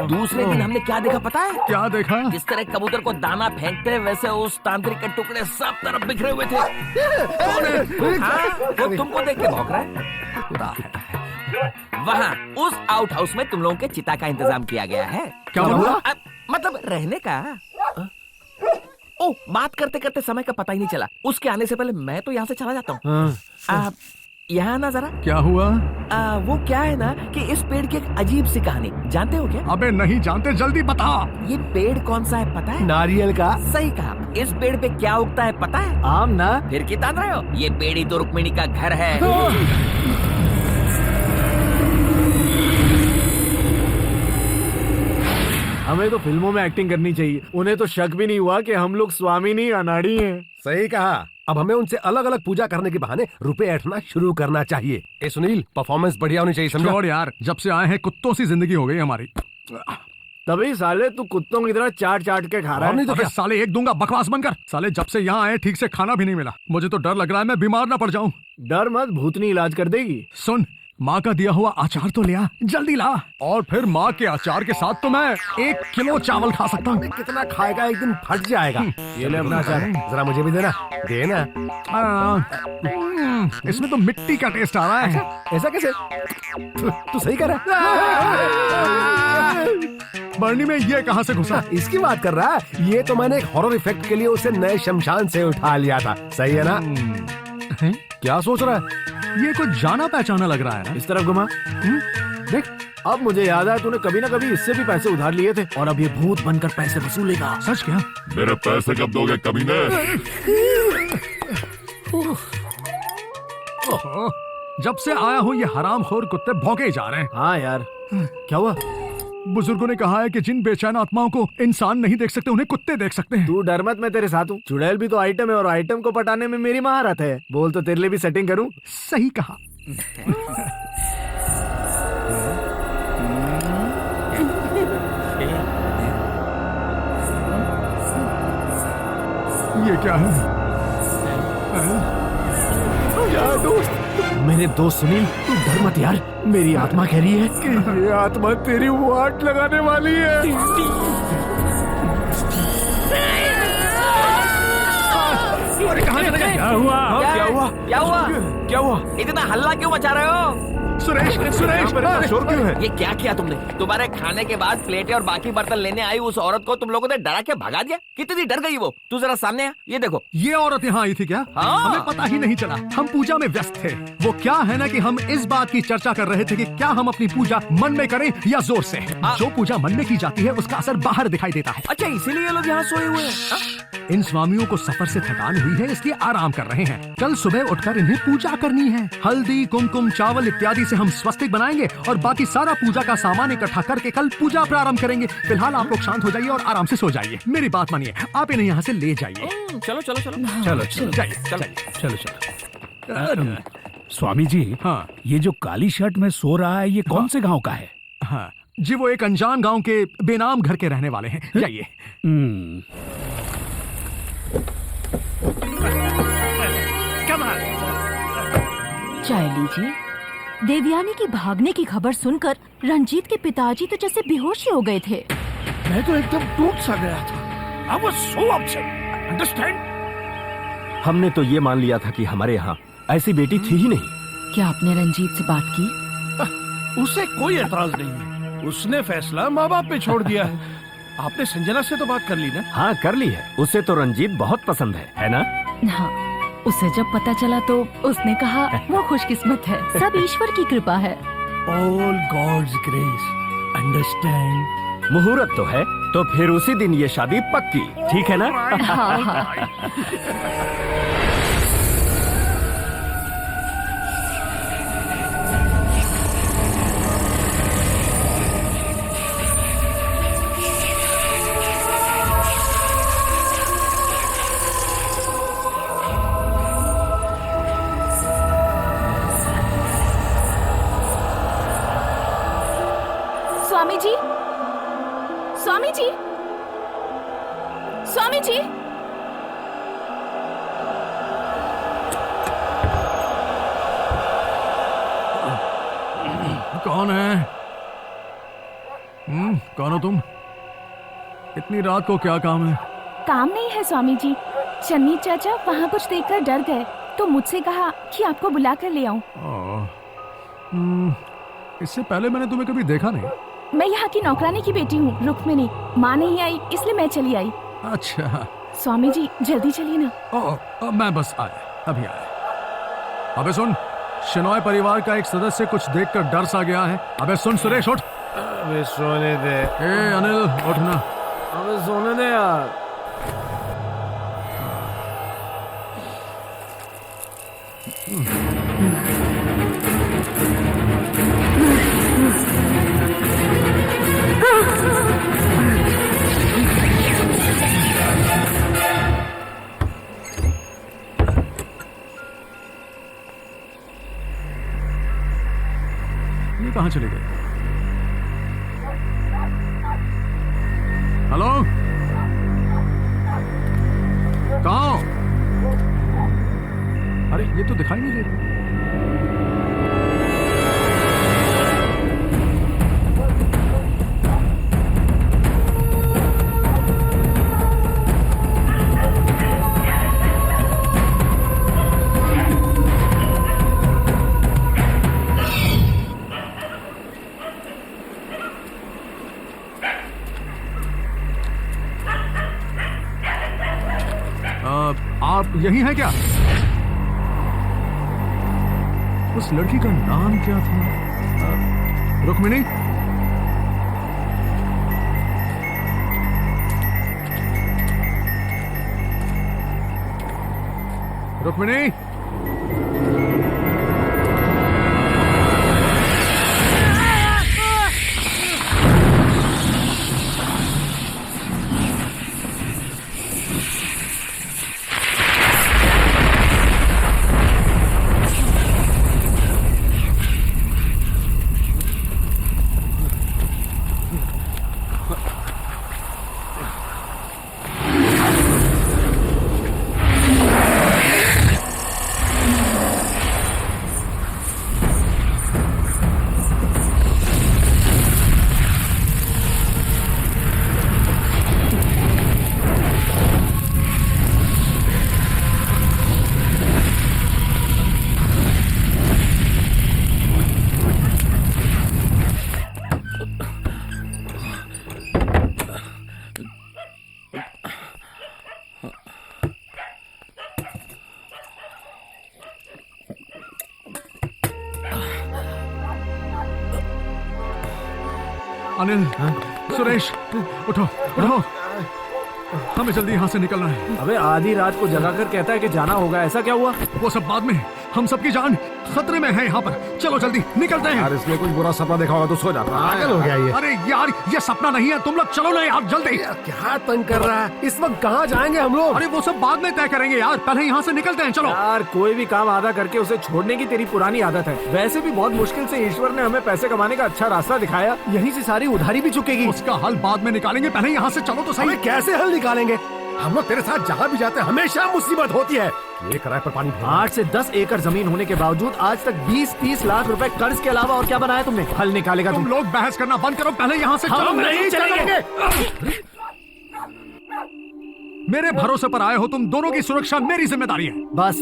दूसरे दिन हमने क्या देखा पता है? क्या देखा? जिस तरह कबूतर को दाना फेंकते वैसे उस तांत्रिक के टुकड़े सब तरफ बिखरे हुए थे। हाँ, वो तुमको देख के भौंक रहा है। वहाँ उस आउट हाउस में तुम लोगों के चिता का इंतजाम किया गया है। क्या हुआ? मतलब रहने का। ओ, बात करते करते समय का पता ही नहीं चला। उसके आने से पहले मैं तो यहाँ से चला जाता हूँ। यहाँ ना जरा। क्या हुआ? वो क्या है ना कि इस पेड़ की एक अजीब सी कहानी जानते हो क्या? अबे नहीं जानते, जल्दी बता। ये पेड़ कौन सा है पता है? नारियल का। सही कहा। इस पेड़ पे क्या उगता है पता है? आम ना। फिर की तान रहे हो? ये पेड़ ही तो रुक्मिणी का घर है। हमें तो फिल्मों में एक्टिंग करनी चाहिए। उन्हें तो शक भी नहीं हुआ कि हम लोग स्वामिनी अनाड़ी हैं। सही कहा। अब हमें उनसे अलग अलग पूजा करने के बहाने रुपए ऐंठना शुरू करना चाहिए। ए सुनील, परफॉर्मेंस बढ़िया होनी चाहिए, समझा? छोड़ यार, जब से आए हैं कुत्तों सी जिंदगी हो गई हमारी। तभी साले तू कुत्तों की तरह चाट चाट के खा रहा और है। नहीं तो अबे क्या? साले एक दूंगा, बकवास बंद कर। साले जब से यहाँ आए ठीक से खाना भी नहीं मिला। मुझे तो डर लग रहा है मैं बीमार ना पड़ जाऊं। डर मत, भूतनी इलाज कर देगी। सुन, माँ का दिया हुआ अचार तो लिया, जल्दी ला। और फिर माँ के अचार के साथ तो मैं 1 किलो चावल खा सकता हूँ। कितना खाएगा, एक दिन फट जाएगा। ये ले अपना अचार, जरा मुझे भी देना। देना। इसमें तो मिट्टी का टेस्ट आ रहा है। ऐसा कैसे? तू सही कर रहा है। बर्नी में ये कहाँ से घुसा? इसकी बात कर रहा है। ये तो मैंने एक हॉरर इफेक्ट के लिए उसे नए शमशान से उठा लिया था। सही है ना? क्या सोच रहा है? ये कुछ जाना पहचाना लग रहा है ना। इस तरफ घुमा। देख, अब मुझे याद है तूने कभी ना कभी इससे भी पैसे उधार लिए थे और अब ये भूत बनकर पैसे वसूलेगा। सच क्या? मेरे पैसे कब दोगे कमीने? जब से आया हूँ ये हरामखोर कुत्ते भौंके जा रहे हैं। हाँ यार, क्या हुआ? बुजुर्गों ने कहा है कि जिन बेचैन आत्माओं को इंसान नहीं देख सकते उन्हें कुत्ते देख सकते हैं। तू डर मत, मैं तेरे साथ हूँ। चुड़ैल भी तो आइटम है और आइटम को पटाने में मेरी महारत है। बोल तो तेरे लिए भी सेटिंग करूँ? सही कहा। ये क्या है? यार दोस्त, मेरे दोस्त सुनील, तू डर मत यार। मेरी आत्मा कह रही है कि ये आत्मा तेरी वाट लगाने वाली है। अरे कहाँ चले गए? क्या हुआ? क्या हुआ? क्या हुआ? क्या हुआ? इतना हल्ला क्यों मचा रहे हो? सुरेश, सुरेश, शोर क्यों है? ये क्या किया तुमने? तुम्हारे खाने के बाद प्लेटें और बाकी बर्तन लेने आई उस औरत को तुम लोगों ने डरा के भगा दिया। कितनी डर गई वो। तू जरा सामने आ, ये देखो। ये औरत यहाँ आई थी क्या? हाँ। हमें पता ही नहीं चला। हम पूजा में व्यस्त थे। वो क्या है ना कि हम इस बात की चर्चा कर रहे थे कि क्या हम अपनी पूजा मन में करें या जोर से। जो पूजा मन में की जाती है उसका असर बाहर दिखाई देता है। अच्छा, इसीलिए ये लोग यहाँ सोए हुए हैं। इन स्वामियों को सफर से थकान हुई है इसलिए आराम कर रहे हैं। कल सुबह उठकर इन्हें पूजा करनी है। हल्दी, कुमकुम, चावल इत्यादि से हम स्वस्तिक बनाएंगे और बाकी सारा पूजा का सामान इकट्ठा करके कल पूजा प्रारंभ करेंगे। फिलहाल आप लोग शांत हो जाइए और आराम से सो जाइए। मेरी बात मानिए, आप इन्हें यहाँ से ले जाइए। चलो चलो चलो चलो चलो जाइए, चलो चलो। स्वामी जी, हाँ। ये जो काली शर्ट में सो रहा है ये कौन से गांव का है? हाँ जी, वो एक अनजान गांव के बेनाम घर के रहने वाले हैं। जाइए। चाय लीजिए। देवयानी की भागने की खबर सुनकर रंजीत के पिताजी तो जैसे बेहोश ही हो गए थे। मैं तो एकदम टूट सा गया था। I was so upset. Understand? हमने तो ये मान लिया था कि हमारे यहाँ ऐसी बेटी थी ही नहीं। क्या आपने रंजीत से बात की? उसे कोई एतराज नहीं है। उसने फैसला माँ बाप पे छोड़ दिया है। आपने संजना से तो बात कर ली ना? हाँ, कर ली है। उसे तो रंजीत बहुत पसंद है ना? हाँ, उसे जब पता चला तो उसने कहा वो खुशकिस्मत है, सब ईश्वर की कृपा है। All God's grace. Understand? मुहूर्त तो है, तो फिर उसी दिन ये शादी पक्की, ठीक है ना? हाँ हाँ। स्वामी जी, स्वामी जी। कौन है? कौन हो तुम? इतनी रात को क्या काम है? काम नहीं है स्वामी जी, चन्नी चाचा वहाँ कुछ देखकर डर गए तो मुझसे कहा कि आपको बुला कर ले आऊं। इससे पहले मैंने तुम्हें कभी देखा नहीं। मैं यहाँ की नौकरानी की बेटी हूँ, रुक्मिणी। माँ नहीं आई इसलिए मैं चली आई। अच्छा। स्वामी जी जल्दी चलिए ना। मैं बस आया, अभी आया। अबे सुन, शेनॉय परिवार का एक सदस्य कुछ देखकर डर सा गया है। अबे सुन सुरेश, उठ। अबे सोने दे। ए अनिल, उठना। अबे सोने दे यार। ये कहाँ चले गए? हेलो, कहाँ हो? अरे ये तो दिखाई नहीं दे रहा। आप यही हैं क्या? उस लड़की का नाम क्या था? रुक्मिणी? रुक्मिणी? अनिल, सुरेश, उठो उठो, हमें जल्दी यहाँ से निकलना है। अबे आधी रात को जगाकर कहता है कि जाना होगा, ऐसा क्या हुआ? वो सब बाद में, हम सबकी जान खतरे में है यहाँ पर। चलो जल्दी निकलते हैं। यार इसने कुछ बुरा सपना देखा होगा तो सो जाता। पागल हो गया ये। अरे यार ये सपना नहीं है, तुम लोग चलो ना यार जल्दी। क्या तंग कर रहा है? इस वक्त कहाँ जाएंगे हम लोग? अरे वो सब बाद में तय करेंगे यार, पहले यहाँ से निकलते हैं। चलो यार कोई भी काम आधा करके उसे छोड़ने की तेरी पुरानी आदत है। वैसे भी बहुत मुश्किल से ईश्वर ने हमें पैसे कमाने का अच्छा रास्ता दिखाया, यहीं से सारी उधारी भी चुकेगी। उसका हल बाद में निकालेंगे, पहले यहाँ से चलो तो सही। हमें कैसे हल निकालेंगे? हम लोग तेरे साथ जहाँ भी जाते हैं हमेशा मुसीबत होती है। ये किराए पर पानी 8 से 10 एकड़ जमीन होने के बावजूद आज तक 20-30 लाख रुपए कर्ज के अलावा और क्या बनाया तुमने? हल निकालेगा तुम लोग बहस करना बंद करो, पहले यहाँ से चलो। हम नहीं चलेंगे। मेरे भरोसे पर आए हो तुम, दोनों की सुरक्षा मेरी जिम्मेदारी है। बस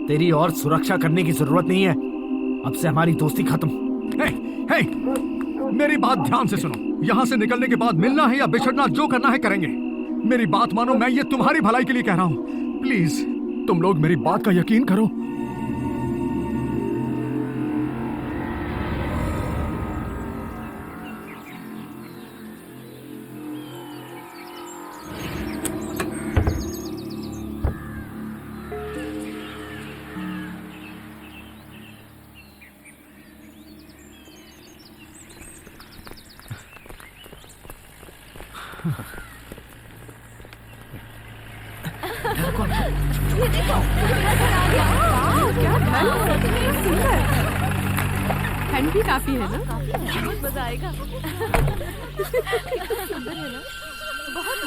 तेरी और सुरक्षा करने की जरूरत नहीं है, अब से हमारी दोस्ती खत्म। हे, मेरी बात ध्यान से सुनो। यहाँ से निकलने के बाद मिलना है या बिछड़ना, जो करना है करेंगे। मेरी बात मानो, मैं ये तुम्हारी भलाई के लिए कह रहा हूँ। प्लीज तुम लोग मेरी बात का यकीन करो। ठंड भी काफी है ना? मजा आएगा।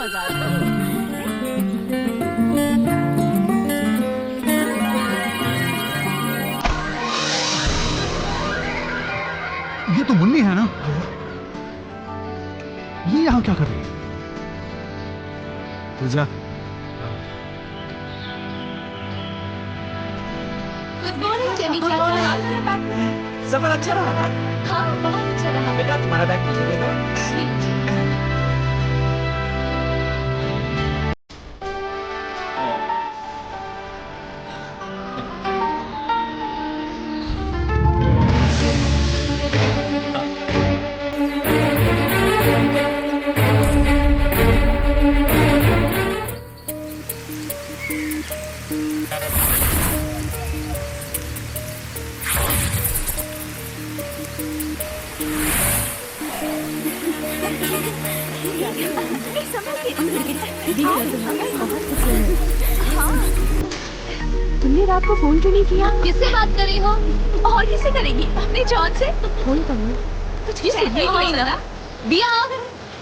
मजा आता है। ये तो मुन्नी है ना? ये यहाँ क्या कर रही है? पूजा, सफर अच्छा रहा। हाँ, बहुत अच्छा रहा। बेटा तुम्हारा बैग मुझे दे दो। तुमने रात को फोन क्यों नहीं किया? किससे बात कर रही हो? और किससे करेगी? अपने जॉन से? फोन करो। कुछ नहीं होई ना। दिया,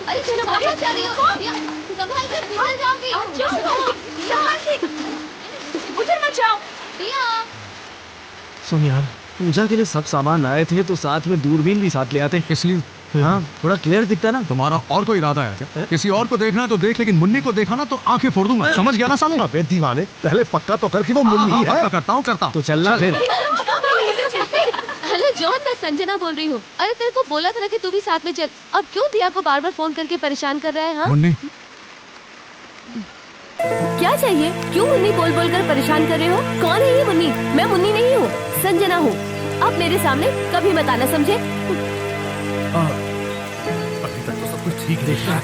अरे चलो बाहर जा रही हो? दिया, संभाल कर बाहर जाओगी। जाओ, संभाल के। उधर मत जाओ। दिया। सुन यार, पूजा के लिए सब सामान लाए थे तो साथ में दूरबीन भी साथ ले आते। इसलिए हाँ, थोड़ा क्लियर दिखता ना। तुम्हारा और कोई इरादा है क्या? किसी और को देखना है तो देख, लेकिन मुन्नी को देखा ना तो आंखें फोड़ दूंगा। समझ गया ना साले? अबे दीवाने, पहले पक्का तो कर कि वो मुन्नी है। पक्का करता हूँ, करता हूँ। तो चलना फिर। हेलो जॉन, मैं संजना बोल रही हूँ। अरे तेरे को बोला था ना कि तू भी साथ में चल। अब क्यों दिया को बार बार फोन करके परेशान कर रहा है? हाँ, मुन्नी, क्या चाहिए? क्यों मुन्नी बोल बोल कर परेशान कर रहे हो? कौन है ये मुन्नी? मैं मुन्नी नहीं हूँ, संजना हूँ। अब मेरे सामने कभी मत आना, समझे? अभी तक तो सब कुछ ठीक देखता है।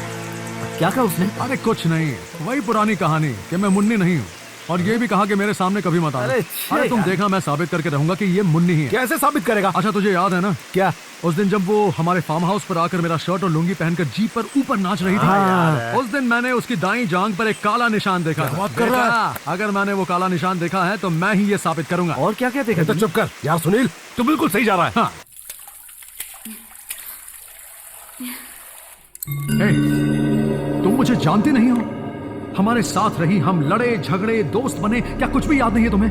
क्या कहा उसने? अरे कुछ नहीं, वही पुरानी कहानी कि मैं मुन्नी नहीं हूँ, और ये भी कहा कि मेरे सामने कभी मत आना। अरे तुम देखना, मैं साबित करके रहूंगा कि ये मुन्नी ही है। कैसे साबित करेगा? अच्छा तुझे याद है ना क्या? उस दिन जब वो हमारे फार्म हाउस पर आकर मेरा शर्ट और लुंगी पहनकर जीप पर ऊपर नाच रही थी, उस दिन मैंने उसकी दाईं जांघ पर एक काला निशान देखा। बात कर रहा है? अगर मैंने वो काला निशान देखा है तो मैं ही ये साबित करूंगा। और क्या क्या देखा? तो चुप कर यार सुनील, तू बिल्कुल सही जा रहा है। हाँ। हे, तुम मुझे जानते नहीं हो? हमारे साथ रही, हम लड़े झगड़े, दोस्त बने, क्या कुछ भी याद नहीं है तुम्हें?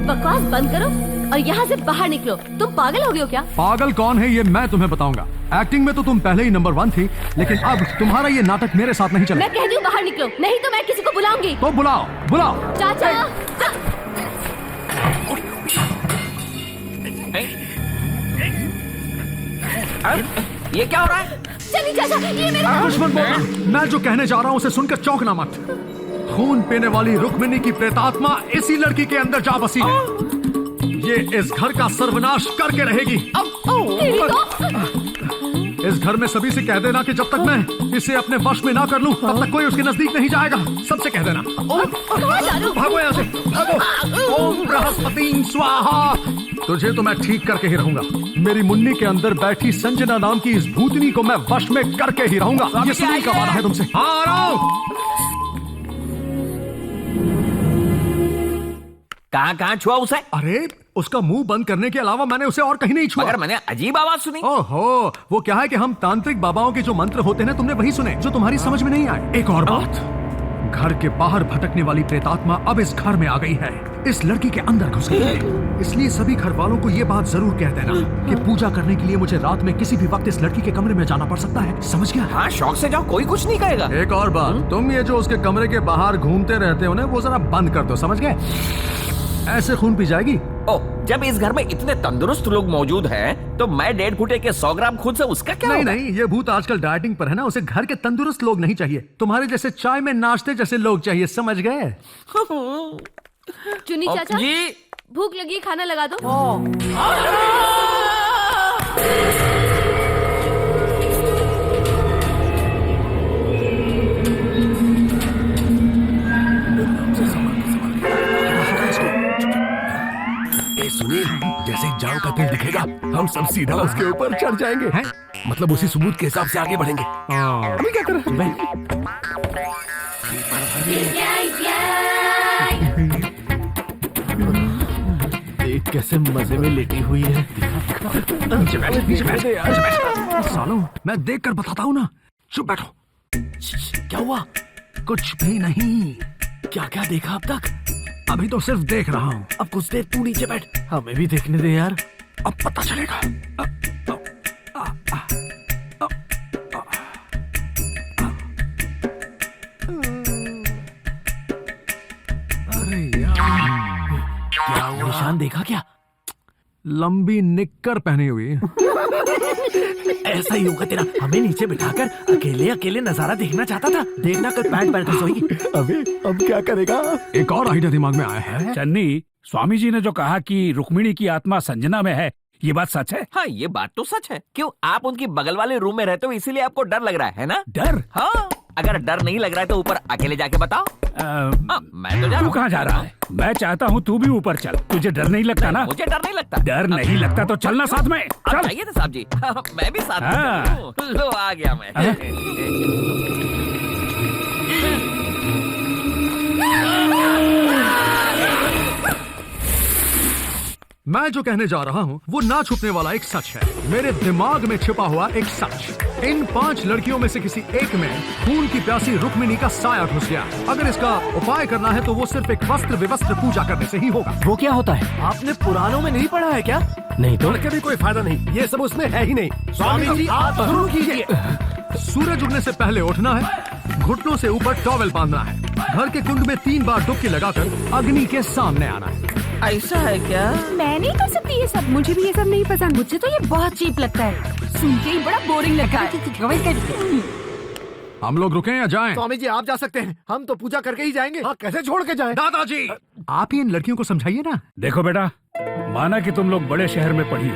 बकवास बंद करो और यहाँ से बाहर निकलो। तुम पागल हो गए हो क्या? पागल कौन है ये मैं तुम्हें बताऊंगा। एक्टिंग में तो तुम पहले ही नंबर 1 थी, लेकिन अब तुम्हारा ये नाटक मेरे साथ नहीं चला। मैं कह रही हूँ बाहर निकलो, नहीं तो मैं किसी को बुलाऊंगी। तो बुलाओ, बुलाओ। चाचा, ये क्या हो रहा है? चलिए चाचा, ये मेरा कुछ मत बोलना। मैं जो कहने जा रहा हूँ उसे सुनकर चौंकना मत। खून पीने वाली रुक्मिणी की प्रेतात्मा इसी लड़की के अंदर जा बसी है। ये इस घर का सर्वनाश करके रहेगी। तेरी तो इस घर में सभी से कह देना कि जब तक मैं इसे अपने वश में ना कर लूं, तब तक कोई उसके नजदीक नहीं जाएगा। सबसे कह देना। भागो यहाँ से, भागो। ओम बृहस्पति स्वाहा। तुझे तो मैं ठीक करके ही रहूंगा। मेरी मुन्नी के अंदर बैठी संजना नाम की इस भूतनी को मैं वश में करके ही रहूंगा। ये सुनील का वादा है तुमसे। हाँ, आ रहा हूं। कहाँ छुआ उसे? अरे उसका मुंह बंद करने के अलावा मैंने उसे और कहीं नहीं छुआ। मगर मैंने अजीब आवाज सुनी। ओहो, वो क्या है कि हम तांत्रिक बाबाओं के जो मंत्र होते हैं तुमने वही सुने जो तुम्हारी समझ में नहीं आए। एक और बात, घर के बाहर भटकने वाली प्रेतात्मा अब इस घर में आ गई है, इस लड़की के अंदर घुस गई है। इसलिए सभी घर वालों को ये बात जरूर कह देना कि पूजा करने के लिए मुझे रात में किसी भी वक्त इस लड़की के कमरे में जाना पड़ सकता है। समझ गया? हाँ, शौक से जाओ, कोई कुछ नहीं कहेगा। एक और बात, तुम ये जो उसके कमरे के बाहर घूमते रहते हो ना, वो जरा बंद कर दो। समझ गए? ऐसे खून पी जाएगी। ओ, जब इस घर में इतने तंदुरुस्त लोग मौजूद हैं, तो मैं 1.5 घुटे के 100 ग्राम खुद से उसका क्या नहीं होगा? नहीं, ये भूत आजकल डाइटिंग पर है ना, उसे घर के तंदुरुस्त लोग नहीं चाहिए, तुम्हारे जैसे चाय में नाश्ते जैसे लोग चाहिए। समझ गए? चुनी चाचा, जी, भूख लगी, खाना लगा दो। सुनील, जैसे ही जाओ का तेल दिखेगा हम सब सीधा उसके ऊपर चढ़ जाएंगे। हैं? मतलब उसी सबूत के हिसाब से आगे बढ़ेंगे। अभी क्या कर रहे हैं? देख कैसे मजे में लेटी हुई है। सालों, मैं देख कर बताता हूँ ना। चुप बैठो। क्या हुआ? कुछ भी नहीं, क्या क्या देखा अब तक? अभी तो सिर्फ देख रहा हूँ। अब कुछ देर तू नीचे बैठ, हमें भी देखने दे यार। अब पता चलेगा। अरे यार, क्या हुआ? निशान देखा क्या? लंबी निक्कर पहनी हुई है। ऐसा ही होगा तेरा। हमें नीचे बिठाकर अकेले अकेले नजारा देखना चाहता था। देखना कल पैंट पहन कर सोएगी। अबे अब क्या करेगा? एक और आइडिया दिमाग में आया है। चन्नी, स्वामी जी ने जो कहा कि रुक्मिणी की आत्मा संजना में है, ये बात सच है? हाँ, ये बात तो सच है। क्यों, आप उनकी बगल वाले रूम में रहते हो इसीलिए आपको डर लग रहा है ना? डर? हाँ, अगर डर नहीं लग रहा है तो ऊपर अकेले जाके बताओ। हाँ, मैं तो जा तू कहाँ जा रहा है? मैं चाहता हूँ तू भी ऊपर चल। तुझे डर नहीं लगता ना? मुझे डर नहीं लगता। डर नहीं लगता तो चलना साथ में। आप चल। जाइए ना साहब जी। मैं भी साथ में हाँ। चलूं। लो आ गया मैं। मैं जो कहने जा रहा हूँ वो ना छुपने वाला एक सच है, मेरे दिमाग में छिपा हुआ एक सच। इन 5 लड़कियों में से किसी एक में खून की प्यासी रुक्मिणी का साया घुस गया। अगर इसका उपाय करना है तो वो सिर्फ एक वस्त्र विवस्त्र पूजा करने से ही होगा। वो क्या होता है? आपने पुराणों में नहीं पढ़ा है क्या? नहीं तो भी कोई फायदा नहीं, ये सब उसमें है ही नहीं। स्वामी जी आप शुरू कीजिए। सूरज उगने से पहले उठना है, घुटनों से ऊपर टॉवेल बांधना है, घर के कुंड में 3 बार डुबकी लगाकर अग्नि के सामने आना है। ऐसा है क्या? मैं नहीं कर सकती ये सब, मुझे भी ये सब नहीं पसंद। मुझे तो ये बहुत चीप लगता है, सुन के ही बड़ा बोरिंग लगता है। हम लोग रुकें या जाएं? स्वामी जी आप जा सकते हैं, हम तो पूजा करके ही जाएंगे। हाँ, कैसे छोड़ के जाए? दादाजी, आप ही इन लड़कियों को समझाइए ना। देखो बेटा, माना कि तुम लोग बड़े शहर में पढ़ी हो,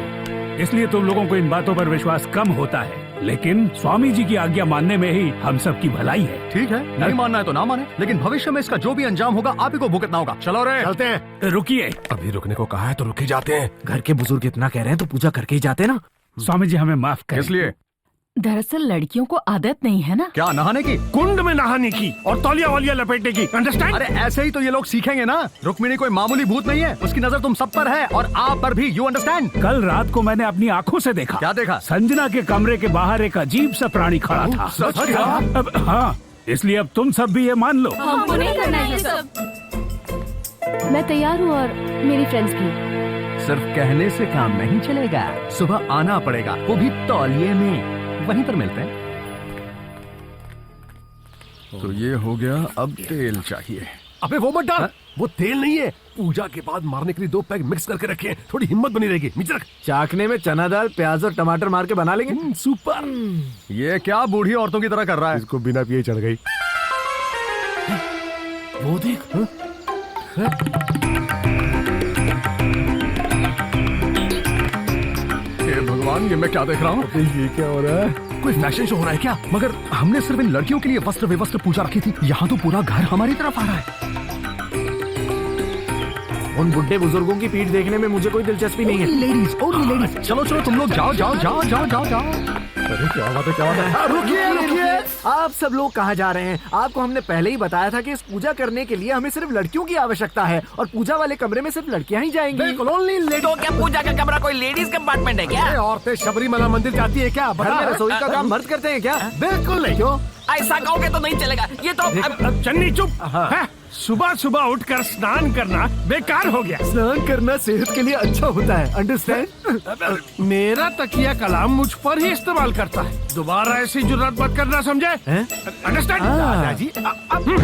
इसलिए तुम लोगों को इन बातों पर विश्वास कम होता है, लेकिन स्वामी जी की आज्ञा मानने में ही हम सब की भलाई है। ठीक है, नहीं मानना है तो ना माने, लेकिन भविष्य में इसका जो भी अंजाम होगा आप ही को भुगतना होगा। चलो रे, चलते हैं। रुकिए। अभी रुकने को कहा है तो रुक ही जाते हैं। घर के बुजुर्ग इतना कह रहे हैं तो पूजा करके ही जाते ना। स्वामी जी हमें माफ करें। इसलिए दरअसल लड़कियों को आदत नहीं है ना। क्या नहाने की? कुंड में नहाने की और तौलिया वालिया लपेटने की। अंडरस्टैंड? अरे ऐसे ही तो ये लोग सीखेंगे ना। रुक्मिणी कोई मामूली भूत नहीं है, उसकी नजर तुम सब पर है और आप पर भी। You understand? कल रात को मैंने अपनी आंखों से देखा। क्या देखा? संजना के कमरे के बाहर एक अजीब सा प्राणी खड़ा था। सच क्या? अब हाँ, इसलिए अब तुम सब भी ये मान लो। हमको नहीं करना ये सब। मैं तैयार हूँ और मेरी फ्रेंड्स भी। सिर्फ कहने से काम नहीं चलेगा, सुबह आना पड़ेगा, वो भी तौलिए में। वहीं पर मिलते हैं। तो ये हो गया, अब तेल चाहिए। अबे वो मत डाल, वो तेल नहीं है। पूजा के बाद मारने के लिए 2 पैक मिक्स करके रखे हैं, थोड़ी हिम्मत बनी रहेगी। नीचे रख। चाकने में चना दाल, प्याज और टमाटर मार के बना लेंगे। सुपर। ये क्या बूढ़ी औरतों की तरह कर रहा है? इसको बिना पिए चढ़ गई। वो देख। हे भगवान, ये मैं क्या देख रहा हूँ? ये क्या हो रहा है? कोई फैशन शो हो रहा है क्या? मगर हमने सिर्फ इन लड़कियों के लिए वस्त्र विवस्त्र पूजा रखी थी, यहाँ तो पूरा घर हमारी तरफ आ रहा है। उन बुढ़े बुजुर्गों की पीठ देखने में मुझे कोई दिलचस्पी नहीं है। Only ladies. चलो चलो तुम लोग जाओ जाओ जाओ जाओ जाओ जाओ। अरे क्या बात है, क्या बात है? रुकिए रुकिए, आप सब लोग कहाँ जा रहे हैं? आपको हमने पहले ही बताया था कि इस पूजा करने के लिए हमें सिर्फ लड़कियों की आवश्यकता है और पूजा वाले कमरे में सिर्फ लड़कियां ही जाएंगी। बिल्कुल, ओनली लेडीज। तो क्या पूजा का कमरा कोई लेडीज कंपार्टमेंट है क्या? अरे औरतें शबरीमला मंदिर जाती है क्या? घर में रसोई का काम मर्द करते हैं क्या? बिल्कुल नहीं। क्यों? ऐसा कहोगे तो नहीं चलेगा। ये तो अब चन्नी चुप। है? सुबह सुबह उठकर स्नान करना बेकार हो गया। स्नान करना सेहत के लिए अच्छा होता है, अंडरस्टैंड? मेरा तकिया कलाम मुझ पर ही इस्तेमाल करता है, दोबारा ऐसी जुर्रत मत करना, समझे? अंडरस्टैंड? दादाजी,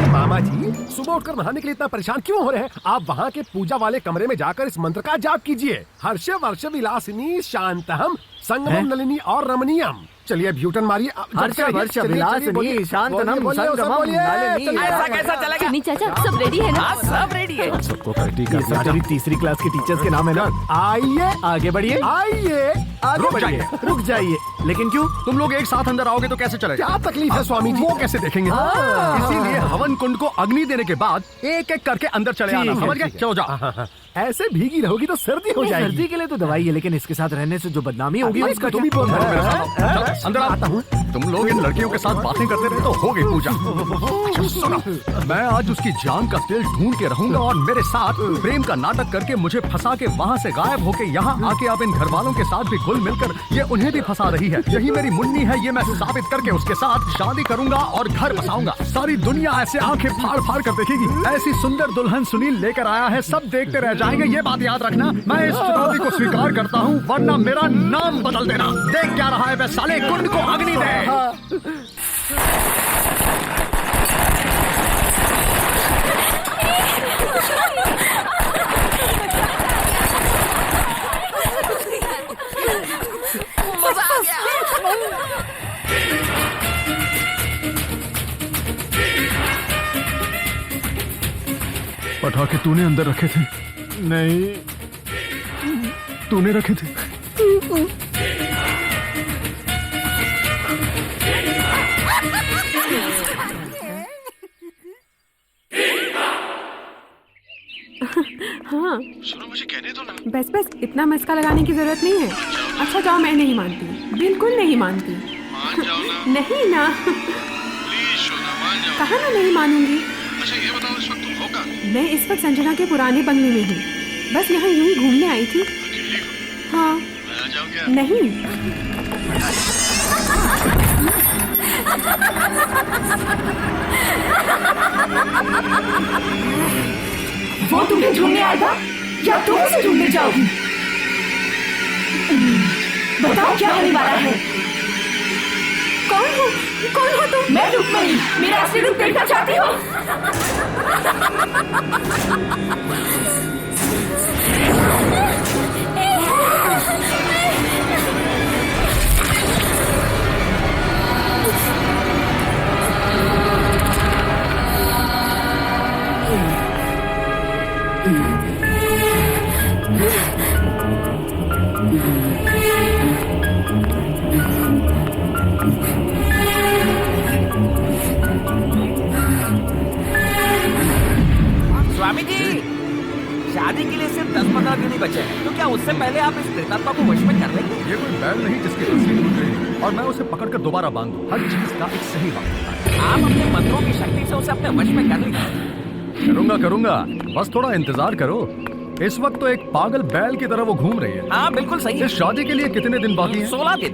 मामा जी, सुबह उठकर नहाने के लिए इतना परेशान क्यों हो रहे हैं? आप वहाँ के पूजा वाले कमरे में जाकर इस मंत्र का जाप कीजिए। हर्ष वर्ष विलासिनी शांतहम संगमम नलिनी और रमणीयम। चलिए ब्यूटन मारिए। हर्ष वर्ष विलासिनी शांतनम संगमम नलिनी। ऐसा कैसा चलेगा? चन्नी चाचा सब रेडी है ना? हाँ, सब रेडी है। सबको करती ये सारी तीसरी क्लास के टीचर्स के नाम है ना। आइए आगे बढ़िए, आइए, आगे रुक बढ़िए, जाइए। रुक जाइए। लेकिन क्यों? तुम लोग एक साथ अंदर आओगे तो कैसे चलेगा? क्या तकलीफ है स्वामी जी? वो कैसे देखेंगे? इसीलिए हवन कुंड को अग्नि देने के बाद एक एक करके अंदर चले आना। ठीक है, समझ गए? ठीक है। चलो जाओ। ऐसे भीगी रहोगी तो सर्दी हो जाएगी। सर्दी के लिए तो दवाई है, लेकिन इसके साथ रहने से जो बदनामी होगी उसका तुम भी क्या? बोल रहे हो। मेरे साथ अंदर आता हूँ। तुम लोग इन लड़कियों के साथ बातें करते रहे तो हो गई पूजा। अच्छा, सुनो, मैं आज उसकी जान का तेल ढूंढ के रहूंगा और मेरे साथ प्रेम का नाटक करके मुझे फंसा के वहाँ से गायब होके यहाँ आके आप इन घर वालों के साथ भी घुल मिलकर ये उन्हें भी फंसा रही है। यही मेरी मुन्नी है, ये मैं साबित करके उसके साथ शादी करूंगा और घर बसाऊंगा। सारी दुनिया ऐसे आंखें फाड़ फाड़ कर देखेगी। ऐसी सुंदर दुल्हन सुनील लेकर आया है, सब देखते रह जाएंगे। ये बात याद रखना, मैं इस चुनौती को स्वीकार करता हूँ, वरना मेरा नाम बदल देना। देख क्या रहा है वह साले, कुंड को अग्नि दे। पटाखे तूने अंदर रखे थे? नहीं, तूने रखे थे? हाँ मुझे कहने दो ना। बस बस इतना मस्का लगाने की जरूरत नहीं है। अच्छा जाओ, मैं नहीं मानती, बिल्कुल नहीं मानती। मान जाओ ना। नहीं ना, प्लीज सोना मान जाओ। कहाँ ना नहीं मानूंगी। अच्छा ये बताओ, इस वक्त तुम हो कहाँ? मैं इस वक्त संजना के पुराने बंगले में हूँ। बस यहाँ यूं ही घूमने आई थी। हाँ। मैं आ जाऊँ क्या? नहीं। वो तुम्हें ढूंढने आएगा या तुम उसे ढूंढने जाओगी? बताओ क्या होने वाला है? कौन हो तुम? मैं रुक्मिणी, मेरा असली रूप देखना चाहती हो? स्वामी जी, शादी के लिए सिर्फ 10-15 दिन ही बचे हैं, तो क्या उससे पहले आप इस प्रेतात्मा को वश में कर लेंगे? ये कोई बैल नहीं जिसकी रस्सी टूट गई और मैं उसे पकड़कर दोबारा बांध दूं। हर चीज का एक सही वक्त होता है। आप अपने मंत्रों की शक्ति से उसे अपने वश में कर लीजिए। करूंगा, बस थोड़ा इंतजार करो। इस वक्त तो एक पागल बैल की तरह वो घूम रही है। हाँ बिल्कुल सही है। इस शादी के लिए कितने दिन बाकी हैं? 16 दिन।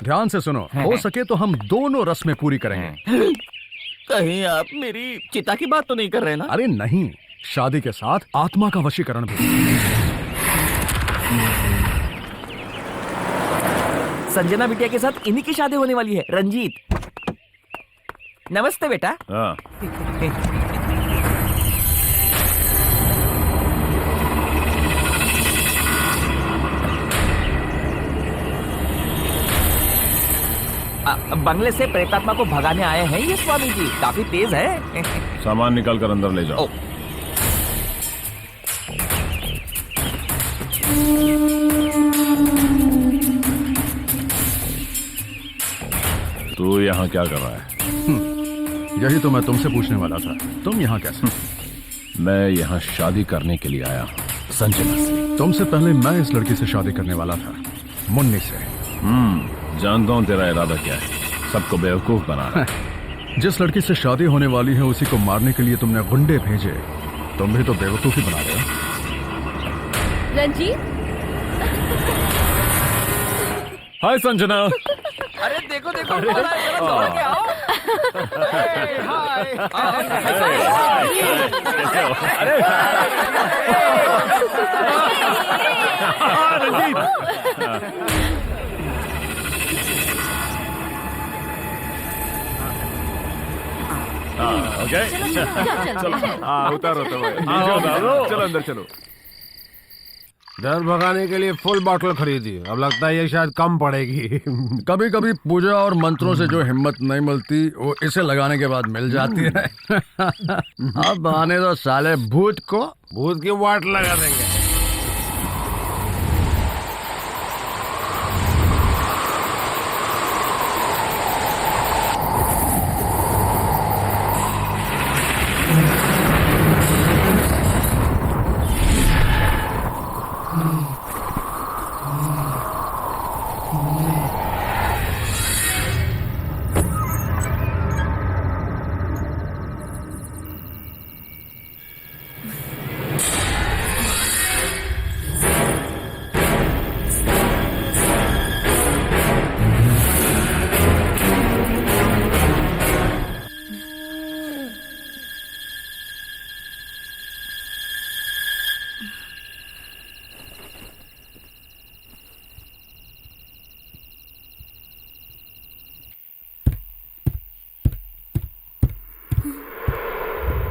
ध्यान से सुनो, हो सके तो हम दोनों रस्में पूरी करेंगे। कहीं आप मेरी चिता की बात तो नहीं कर रहे ना? अरे नहीं, शादी के साथ आत्मा का वशीकरण भी। संजना बिटिया के साथ इन्हीं की शादी होने वाली है, रंजीत। नमस्ते बेटा। हाँ। बंगले से प्रेतात्मा को भगाने आए हैं ये स्वामी जी, काफी तेज है। सामान निकाल कर अंदर ले जाओ। तू यहाँ क्या कर रहा है? यही तो मैं तुमसे पूछने वाला था, तुम यहाँ कैसे? मैं यहाँ शादी करने के लिए आया हूँ, संजना से। तुमसे पहले मैं इस लड़की से शादी करने वाला था, मुन्नी से। जानता हूँ तेरा इरादा क्या है, सबको बेवकूफ बनाना। जिस लड़की से शादी होने वाली है उसी को मारने के लिए तुमने गुंडे भेजे, तुम भी तो बेवकूफी बना रहे हो। रंजीत, हाय संजना। अरे देखो देखो, जरा दौड़ के आओ। ओके, चलो उतारो चलो अंदर चलो। डर भगाने के लिए फुल बॉटल खरीदी, अब लगता है ये शायद कम पड़ेगी। कभी कभी पूजा और मंत्रों से जो हिम्मत नहीं मिलती वो इसे लगाने के बाद मिल जाती है। अब आने दो साले भूत को। भूत की वाट लगा देंगे।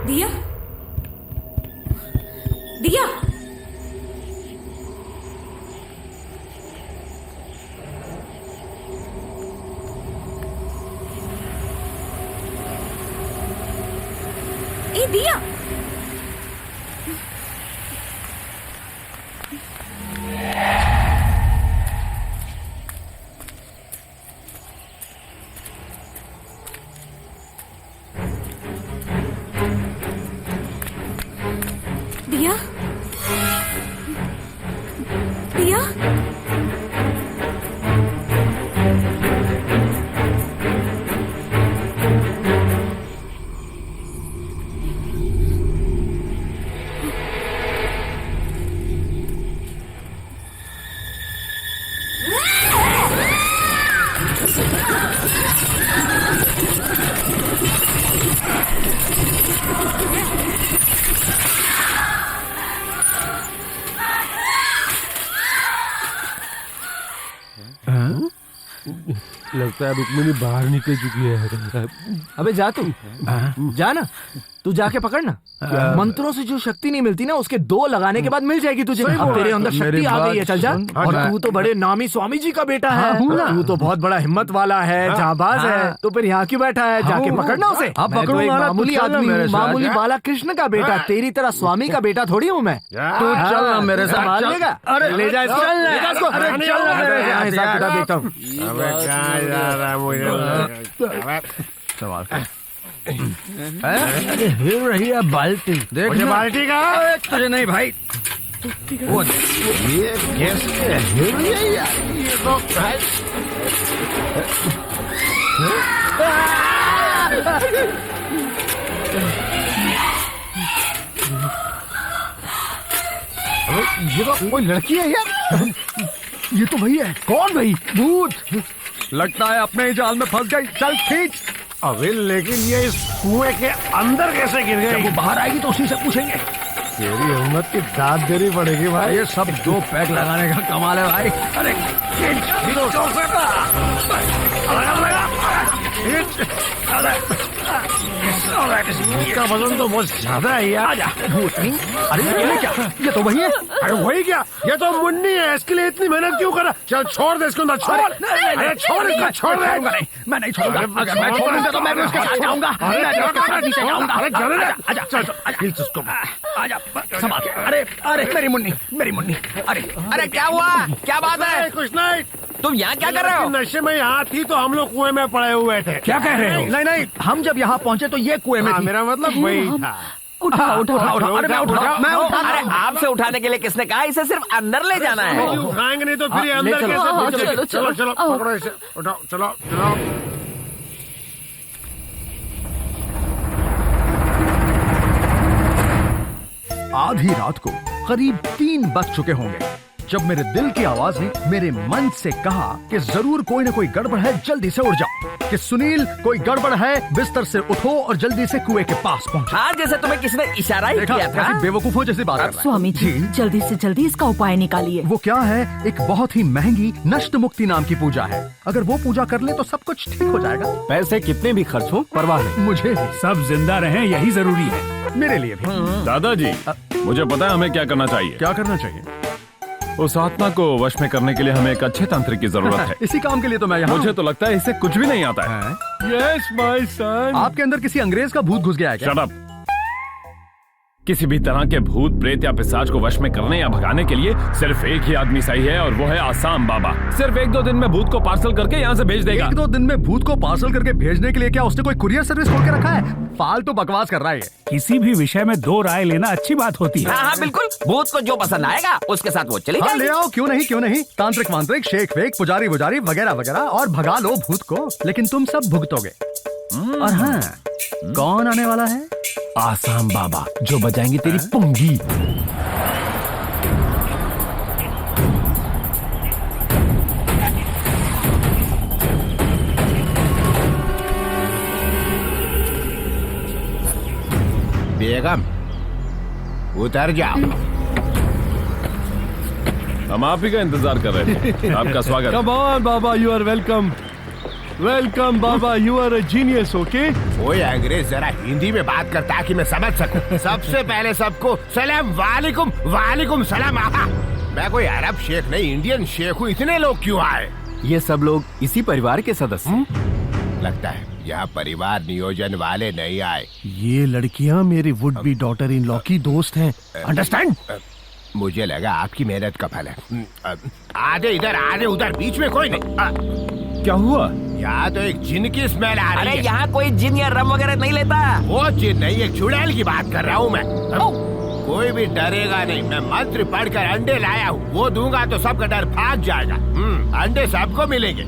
दिया दिया ए दिया दिया दिया लगता है रुक्मिणी बाहर निकल चुकी है। अबे जा तू जा ना, तू जाके पकड़ना। मंत्रों से जो शक्ति नहीं मिलती ना, उसके 2 लगाने के बाद मिल जाएगी तुझे। अब तेरे अंदर शक्ति आ गई है, चल जा। और तू तो बड़े नामी स्वामी जी का बेटा है, तू तो बहुत बड़ा हिम्मत वाला है, जाबाज है, तो फिर यहाँ क्यों बैठा है? जाके पकड़ना उसे। मैं तो एक मामूली आदमी, मामूली बाला कृष्ण का बेटा, तेरी तरह स्वामी का बेटा थोड़ी हूँ मैं। तू चल मेरे साथ, मान लेगा? अरे ले जा इसको, ले जा इसको। हिसाब किताब देखता हूँ। सवाल हिल रही है बाल्टी, देख मुझे बाल्टी का। तुझे नहीं भाई, वो ये कैसे हिल रही है यार? ये तो ये तो कोई लड़की है यार। ये तो वही है। कौन भाई? भूत। लगता है अपने ही जाल में फंस गई। चल खींच। अबे लेकिन ये इस कुएं के अंदर कैसे गिर गई? जब वो बाहर आएगी तो उसी से पूछेंगे। तेरी हिम्मत की दाद देनी पड़ेगी भाई। ये सब 2 पैक लगाने का कमाल है भाई। अरे इसका वजन तो बहुत ज्यादा है यार। अरे ये क्या? ये तो वही है। अरे वही क्या? ये तो मुन्नी है, इसके लिए इतनी मेहनत क्यों करा? चल छोड़ दे इसको, छोड़। अरे छोड़ इसको, छोड़ दे। मैं नहीं छोड़ूंगा। अगर मैं छोड़ूंगा तो मैं भी उसके साथ जाऊंगा। मैं उसके साथ नीचे जाऊंगा। अरे आजा, चल उसको। आजा, संभाल। अरे अरे मेरी मुन्नी, मेरी मुन्नी। अरे अरे क्या हुआ? क्या बात है? कुछ नहीं। तुम यहाँ क्या कर रहे हो? नशे में यहाँ थी तो हम लोग कुएं में पड़े हुए थे। क्या कह रहे हो? नहीं नहीं, हम जब यहाँ पहुँचे तो ये कुएं में थी। मेरा मतलब वही था। उठा उठा उठा। अरे मैं उठा। अरे आपसे उठाने के लिए किसने कहा? इसे सिर्फ अंदर ले जाना है। उठाएंगे नहीं तो फिर ये अंदर कैसे पहुंचेगी? चलो चलो पकड़ो इसे, उठाओ, चलो चलो। आधी रात को करीब 3 बज चुके होंगे जब मेरे दिल की आवाज ने मेरे मन से कहा कि जरूर कोई ना कोई गड़बड़ है, जल्दी से उठ जाओ। कि सुनील, कोई गड़बड़ है, बिस्तर से उठो और जल्दी से कुएं के पास पहुंचो। हाँ, जैसे तुम्हें किसी ने इशारा ही किया था। बेवकूफों जैसी बात कर रहा है। स्वामी जी, जल्दी से जल्दी इसका उपाय निकालिए। वो क्या है? एक बहुत ही महंगी नष्ट मुक्ति नाम की पूजा है। अगर वो पूजा कर ले तो सब कुछ ठीक हो जाएगा। पैसे कितने भी खर्च हो परवाह नहीं, मुझे सब जिंदा रहें यही जरूरी है। मेरे लिए भी। दादाजी, मुझे पता है हमें क्या करना चाहिए। क्या करना चाहिए? उस आत्मा को वश में करने के लिए हमें एक अच्छे तांत्रिक की जरूरत है। इसी काम के लिए तो मैं यहाँ। मुझे तो लगता है इसे कुछ भी नहीं आता है। Yes my son. आपके अंदर किसी अंग्रेज का भूत घुस गया है क्या? Shut up. किसी भी तरह के भूत, प्रेत या पिशाच को वश में करने या भगाने के लिए सिर्फ एक ही आदमी सही है, और वो है आसाम बाबा। सिर्फ 1-2 दिन में भूत को पार्सल करके यहाँ से भेज देगा। 1-2 दिन में भूत को पार्सल करके भेजने के लिए क्या उसने कोई कुरियर सर्विस खोल के रखा है? फालतू बकवास कर रहा है। किसी भी विषय में 2 राय लेना अच्छी बात होती है। हाँ बिल्कुल, भूत को जो पसंद आएगा उसके साथ वो चली जाएगी। ले आओ, क्यों नहीं क्यों नहीं। तांत्रिक वांत्रिक, शेख वेक, पुजारी वुजारी वगैरह वगैरह, और भगा लो भूत को। लेकिन तुम सब भुगतोगे। और हाँ, कौन आने वाला है? आसाम बाबा, जो बजाएंगे तेरी पुंगी। बेगम उतर जाओ। हम आप ही का इंतजार कर रहे थे। आपका स्वागत। कम ऑन बाबा, यू आर वेलकम। वेलकम बाबा, you are a genius, okay? ओए अंग्रेज जरा हिंदी में बात करता है कि मैं समझ सकूं। सबसे पहले सबको सलाम वालेकुम, वालेकुम सलाम। आहा, मैं कोई अरब शेख नहीं, इंडियन शेख हूँ। इतने लोग क्यों आए? ये सब लोग इसी परिवार के सदस्य। लगता है यहाँ परिवार नियोजन वाले नहीं आए। ये लड़कियाँ मेरी would be daughter in law की दोस्त हैं, अंडरस्टैंड? मुझे लगा आपकी मेहनत का फल है। आधे इधर आधे उधर, बीच में कोई नहीं। क्या हुआ? यहाँ तो एक जिन की स्मेल आ रही अरे है। यहाँ कोई जिन या रम वगैरह नहीं लेता। वो जिन नहीं, एक चुड़ैल की बात कर रहा हूँ मैं। कोई भी डरेगा नहीं। मैं मंत्र पढ़कर अंडे लाया हूँ, वो दूंगा तो सबका डर भाग जाएगा। अंडे सबको मिलेंगे।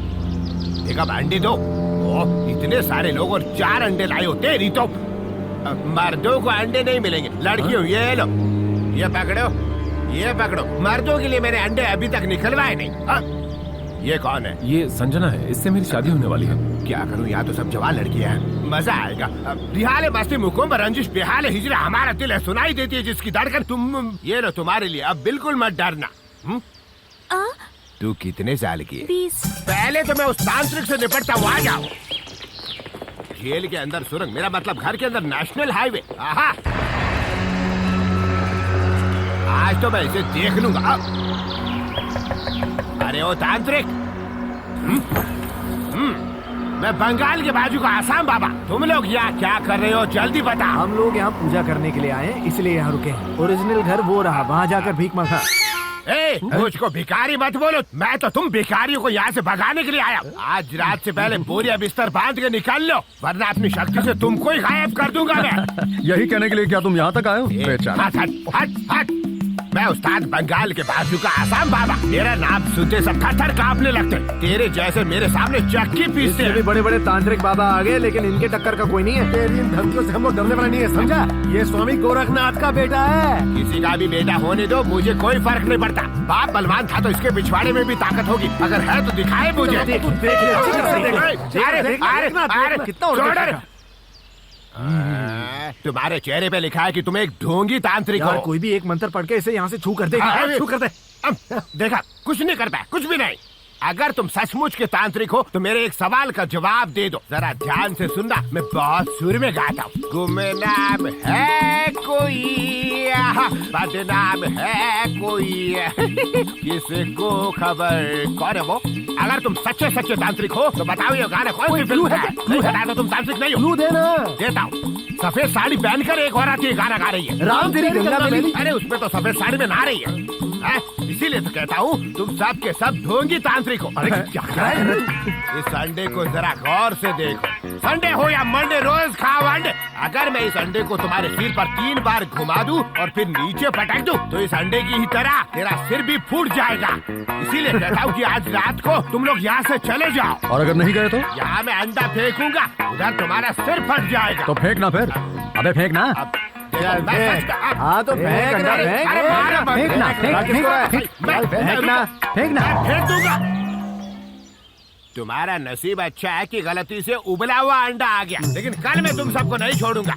एक अब अंडे दो। ओह, इतने सारे लोग और 4 अंडे लाए हो। तेरी तो मर्दों को अंडे नहीं मिलेंगे। लड़कियों ये लो, ये पकड़ो, ये पकड़ो। मर्दों के लिए मैंने अंडे अभी तक निकलवाए नहीं। ये कौन है? ये संजना है, इससे मेरी शादी होने वाली है। क्या करूं, यहाँ तो सब जवान लड़कियां हैं। मजा आएगा। बिहाले मस्ती मुकुम रंजिश बेहाल हिजरा हमारा दिल है, सुनाई देती है जिसकी धड़कन। तुम ये लो तुम्हारे लिए, अब बिल्कुल मत डरना। तू कितने साल की है? 20। पहले तो मैं उस तांत्रिक से निपटता हूँ, आ जाओ। जेल के अंदर सुरंग, मेरा मतलब घर के अंदर नेशनल हाईवे। आहा, आज तो मैं इसे देख लूंगा। अरे ओ तांत्रिक, मैं बंगाल के बाजू का आसाम बाबा। तुम लोग यहाँ क्या कर रहे हो, जल्दी बता। हम लोग यहाँ पूजा करने के लिए आए हैं, इसलिए यहाँ रुके हैं। ओरिजिनल घर वो रहा, वहाँ जाकर भीख मांगा। मुझको भिखारी मत बोलो। मैं तो तुम भिखारियों को यहाँ से भगाने के लिए आया। आज रात से पहले बोरिया बिस्तर बांध के निकाल लो, वरना अपनी शक्ति से तुमको ही गायब कर दूंगा मैं। यही कहने के लिए क्या तुम यहाँ तक आए हो? बेचारा। हट हट हट हट। मैं उस्ताद बंगाल के बाजू का आसाम बाबा। मेरा नाम सुनते सब थर-थर कांपने लगते। तेरे जैसे मेरे सामने चक्की पीसते भी बड़े बड़े तांत्रिक बाबा आ गए, लेकिन इनके टक्कर का कोई नहीं है। तेरी इन धमकियों से हम लोग डरने वाला नहीं है, समझा? ये स्वामी गोरखनाथ का बेटा है। किसी का भी बेटा होने दो, मुझे कोई फर्क नहीं पड़ता। बाप बलवान था तो इसके पिछवाड़े में भी ताकत होगी। अगर है तो दिखाए मुझे। कितना तुम्हारे चेहरे पे लिखा है कि तुम एक ढोंगी तांत्रिक हो। कोई भी एक मंत्र पढ़ के इसे यहाँ से छू कर दे। छू कर दे। देखा, कुछ नहीं कर पाया, कुछ भी नहीं। अगर तुम सचमुच के तांत्रिक हो तो मेरे एक सवाल का जवाब दे दो। जरा ध्यान से सुनना, मैं बहुत सुर में गाता हूँ। गुमनाम है कोई, बदनाम है कोई, किसको खबर। कौन है वो? अगर तुम सच्चे सच्चे तांत्रिक हो तो बताओ ये गाना कौन सी फिल्म है? नहीं बता तो तुम तांत्रिक नहीं हो। देना देता हूँ। सफेद साड़ी पहनकर एक औरत ये गाना गा रही है। राम तेरी गंगा मैली। अरे उसमें तो सफेद साड़ी में नहा रही है। इसीलिए तो कहता हूँ तुम सब के सब ढोंगी तांत्रिक हो। अरे क्या कर रहा है? इस अंडे को जरा गौर से देखो। संडे हो या मंडे, रोज खाओ अंडे। अगर मैं इस अंडे को तुम्हारे सिर पर 3 बार घुमा दूं और फिर नीचे पटक दूं तो इस अंडे की ही तरह तेरा सिर भी फूट जाएगा। इसीलिए कहता हूँ कि आज रात को तुम लोग यहाँ से चले जाओ। और अगर नहीं गए तो? यहाँ मैं अंडा फेंकूंगा, उधर तुम्हारा सिर फट जाएगा। तो फेंकना फिर। अबे फेंकना। हाँ तो फेंक अंडा, फेंक दूंगा। तुम्हारा नसीब अच्छा है कि गलती से उबला हुआ अंडा आ गया, लेकिन कल मैं तुम सबको नहीं छोड़ूंगा।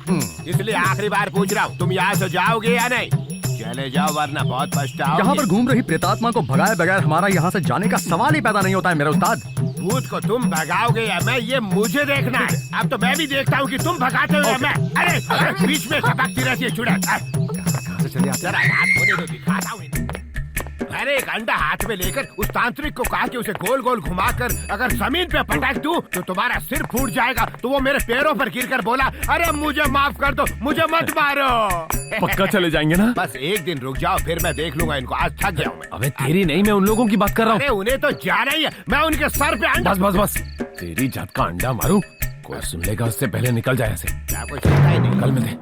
इसलिए आखिरी बार पूछ रहा हूँ, तुम यहाँ से जाओगे या नहीं? चले जाओ वरना बहुत पछताओगे। यहाँ पर घूम रही प्रेतात्मा को भगाए बगैर हमारा यहाँ से जाने का सवाल ही पैदा नहीं होता है मेरे उस्ताद। भूत को तुम भगाओगे या मैं, ये मुझे देखना है। अब तो मैं भी देखता हूँ कि तुम भगाते हो या मैं। अरे बीच में टपकती रहती है चुड़ैल। जरा रात होने दो, दिखाता हूँ। अरे एक अंडा हाथ में लेकर उस तांत्रिक को कहा कि उसे गोल गोल घुमाकर अगर जमीन पे पटक दूं तो तुम्हारा सिर फूट जाएगा। तो वो मेरे पैरों पर गिरकर बोला, अरे मुझे माफ कर दो, मुझे मत मारो। पक्का चले जाएंगे ना? बस एक दिन रुक जाओ, फिर मैं देख लूंगा इनको। आज थक गया हूँ मैं। अबे तेरी नहीं, मैं उन लोगों की बात कर रहा हूँ। अरे उन्हें तो जाना ही है, मैं उनके सर पे अंडा। बस बस बस, तेरी जात का अंडा मारूं, कोई सुन लेगा उससे पहले निकल जाए ऐसे। क्या कोई चिंता ही नहीं। कल मिलते।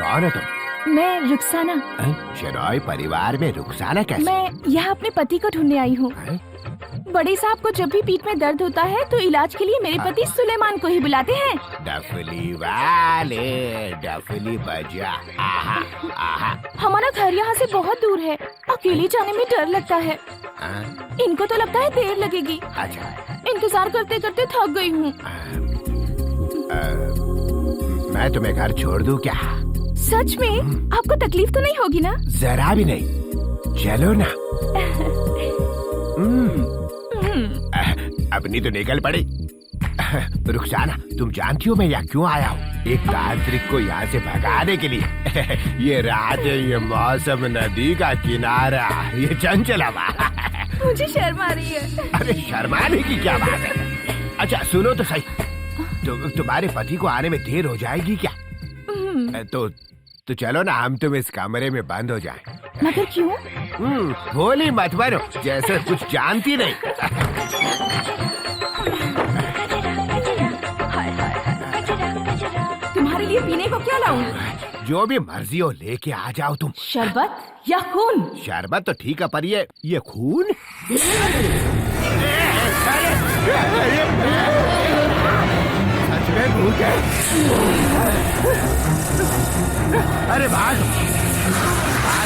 कौन है तुम? मैं रुखसाना। शेरॉय परिवार में रुखसाना कैसे? मैं यहाँ अपने पति को ढूंढने आई हूँ। बड़े साहब को जब भी पीठ में दर्द होता है तो इलाज के लिए मेरे पति सुलेमान को ही बुलाते हैं। डफली वाले डफली बजा। आहा, आहा। हमारा घर यहाँ से बहुत दूर है, अकेले जाने में डर लगता है। इनको तो लगता है देर लगेगी। अच्छा। इंतजार करते करते थक गई हूँ। मैं तुम्हें घर छोड़ दूं क्या? सच में? आपको तकलीफ तो नहीं होगी ना? जरा भी नहीं। चलो ना। अपनी तो निकल पड़ी। रुखसाना, तुम जानती हो मैं यहाँ क्यों आया हूँ? एक तांत्रिक को यहाँ से भगाने के लिए। ये रातें, ये मौसम, नदी का किनारा, ये चंचल हवा। मुझे शर्म आ रही है। अरे शर्माने की क्या बात है? अच्छा सुनो तो सही, तुम्हारे पति को आने में देर हो जाएगी क्या? तो चलो ना, हम तुम इस कमरे में बंद हो जाएं। मगर क्यों? भोली मत बनो, जैसे कुछ जानती नहीं। तुम्हारे लिए पीने को क्या लाऊं? जो भी मर्जी हो लेके आ जाओ तुम। शरबत या खून? शरबत तो ठीक है, पर ये खून? सच में भूत है? अरे भाग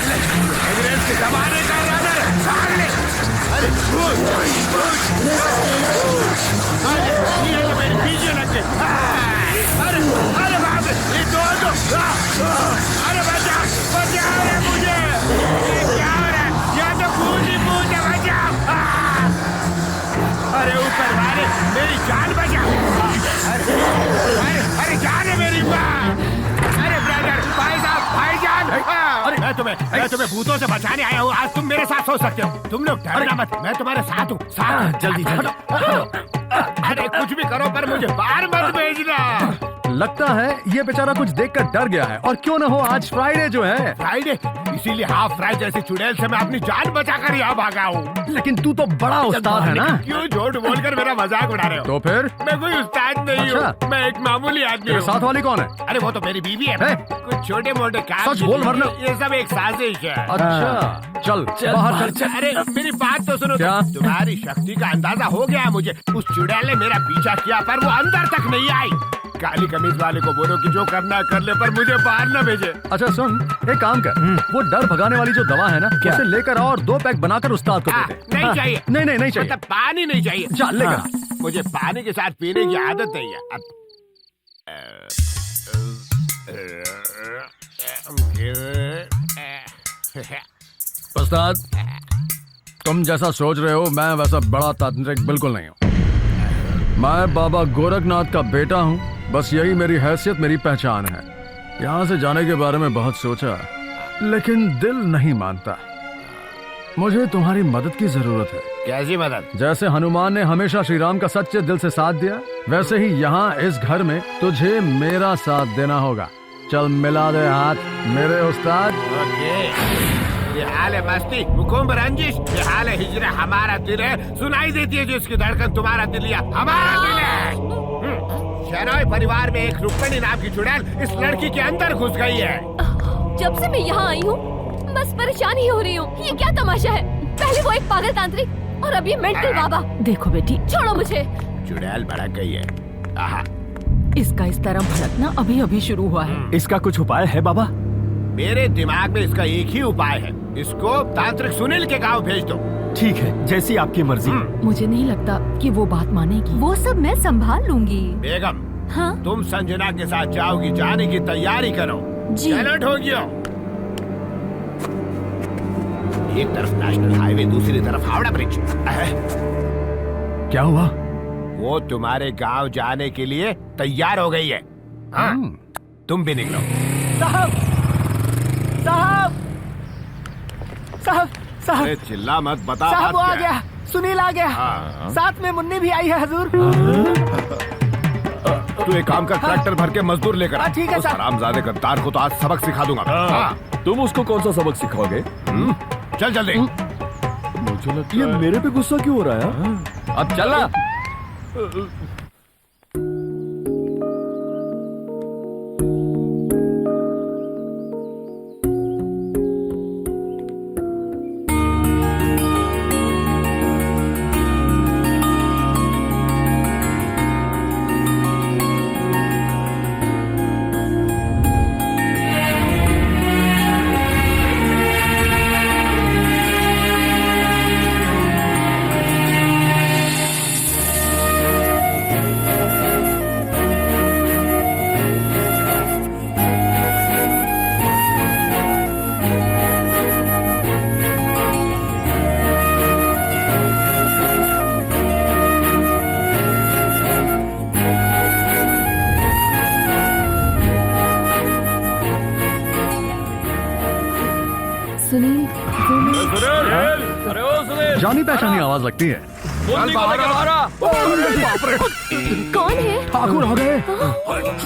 ले, एवरेस्ट के जमाने का रनर, भाग ले। अरे ये तो मेरे पीछे लग गए। अरे भाग, ये दो। अरे बचा रे मुझे, ये क्या हो रहा है? या तो खून ही भूत है, बचा। अरे ऊपर वाले मेरी जान बचा। अरे जान है मेरी माँ। अरे ब्रदर, भाईजान, मैं तुम्हें भूतों से बचाने आया हूँ। आज तुम मेरे साथ सो सकते हो। तुम लोग डरना मत, मैं तुम्हारे साथ हूँ। जल्दी। अरे कुछ भी करो पर मुझे बाहर मत भेजना। लगता है ये बेचारा कुछ देखकर डर गया है। और क्यों न हो, आज फ्राइडे जो है। फ्राइडे, इसीलिए हाफ फ्राई जैसी चुड़ैल से मैं अपनी जान बचाकर यहाँ भागा हूँ। लेकिन तू तो बड़ा उस्ताद है ना। क्यों झूठ बोलकर मेरा मजाक उड़ा रहे हो? तो फिर? मैं कोई उस्ताद नहीं हूँ, मैं एक मामूली आदमी हूँ। साथ वाली कौन है? अरे वो तो मेरी बीवी है। कुछ छोटे मोटे काम, सच बोल वरना। ये सब एक साजिश है। अच्छा चल बाहर चल। अरे मेरी बात तो सुनो। क्या? तुम्हारी शक्ति का अंदाजा हो गया मुझे। उस चुड़ैल ने मेरा पीछा किया पर वो अंदर तक नहीं आई। काली कमीज वाले को बोलो कि जो करना है कर ले, पर मुझे बाहर न भेजे। अच्छा सुन, एक काम कर, वो डर भगाने वाली जो दवा है ना, उसे लेकर और 2 पैक बनाकर उस्ताद को दे दे। नहीं चाहिए। नहीं चाहिए। मतलब पानी नहीं चाहिए। चल लेकर। मुझे पानी के साथ पीने की आदत नहीं है। उस्ताद, तुम जैसा सोच रहे हो मैं वैसा बड़ा तांत्रिक बिल्कुल नहीं हूँ। मैं बाबा गोरखनाथ का बेटा हूँ। बस यही मेरी हैसियत, मेरी पहचान है। यहाँ से जाने के बारे में बहुत सोचा, लेकिन दिल नहीं मानता। मुझे तुम्हारी मदद की जरूरत है। कैसी मदद? जैसे हनुमान ने हमेशा श्री राम का सच्चे दिल से साथ दिया, वैसे ही यहाँ इस घर में तुझे मेरा साथ देना होगा। चल मिला दे हाथ मेरे उस्ताद। ये हाल है मस्ती, हुकुम रंजिश, ये हाल है हिजरा। हमारा दिल है, सुनाई देती है जिसकी धड़कन तुम्हारा दिल या हमारा दिल है। शहनाई परिवार में एक रुक्मणी नाम की चुड़ैल इस लड़की के अंदर घुस गई है। जब से मैं यहाँ आई हूँ बस परेशान ही हो रही हूँ। ये क्या तमाशा है? पहले वो एक पागल तांत्रिक और अब ये मेंटल बाबा। देखो बेटी, छोड़ो मुझे। चुड़ैल भड़क गई है। आहा। इसका इस तरह भड़कना अभी अभी शुरू हुआ है। इसका कुछ उपाय है बाबा? मेरे दिमाग में इसका एक ही उपाय है, इसको तांत्रिक सुनील के गांव भेज दो। ठीक है, जैसी आपकी मर्जी। मुझे नहीं लगता कि वो बात मानेगी। वो सब मैं संभाल लूंगी। बेगम, हाँ? तुम संजना के साथ जाओगी, जाने की तैयारी करो। जी। चलो ठोकियो। एक तरफ नेशनल हाईवे, दूसरी तरफ हावड़ा ब्रिज। क्या हुआ? वो तुम्हारे गांव जाने के लिए तैयार हो गई है। हाँ, तुम भी निकलो। साहब, चिल्ला मत, बता। साहब वो बात आ क्या गया, सुनील आ गया। हाँ। साथ में मुन्नी भी आई है हजूर। तू एक काम कर, ट्रैक्टर भर के मजदूर लेकर आ। ठीक है उस साहब। हरामजादे गद्दार को तो आज सबक सिखा दूंगा। हाँ। तुम उसको कौन सा सबक सिखाओगे? चल जल्दी। मुझे लगता है ये मेरे पे गुस्सा क्यों हो रहा है? अब चला। जानी पहचानी आवाज लगती है। कौन है? ठाकुर आ गए।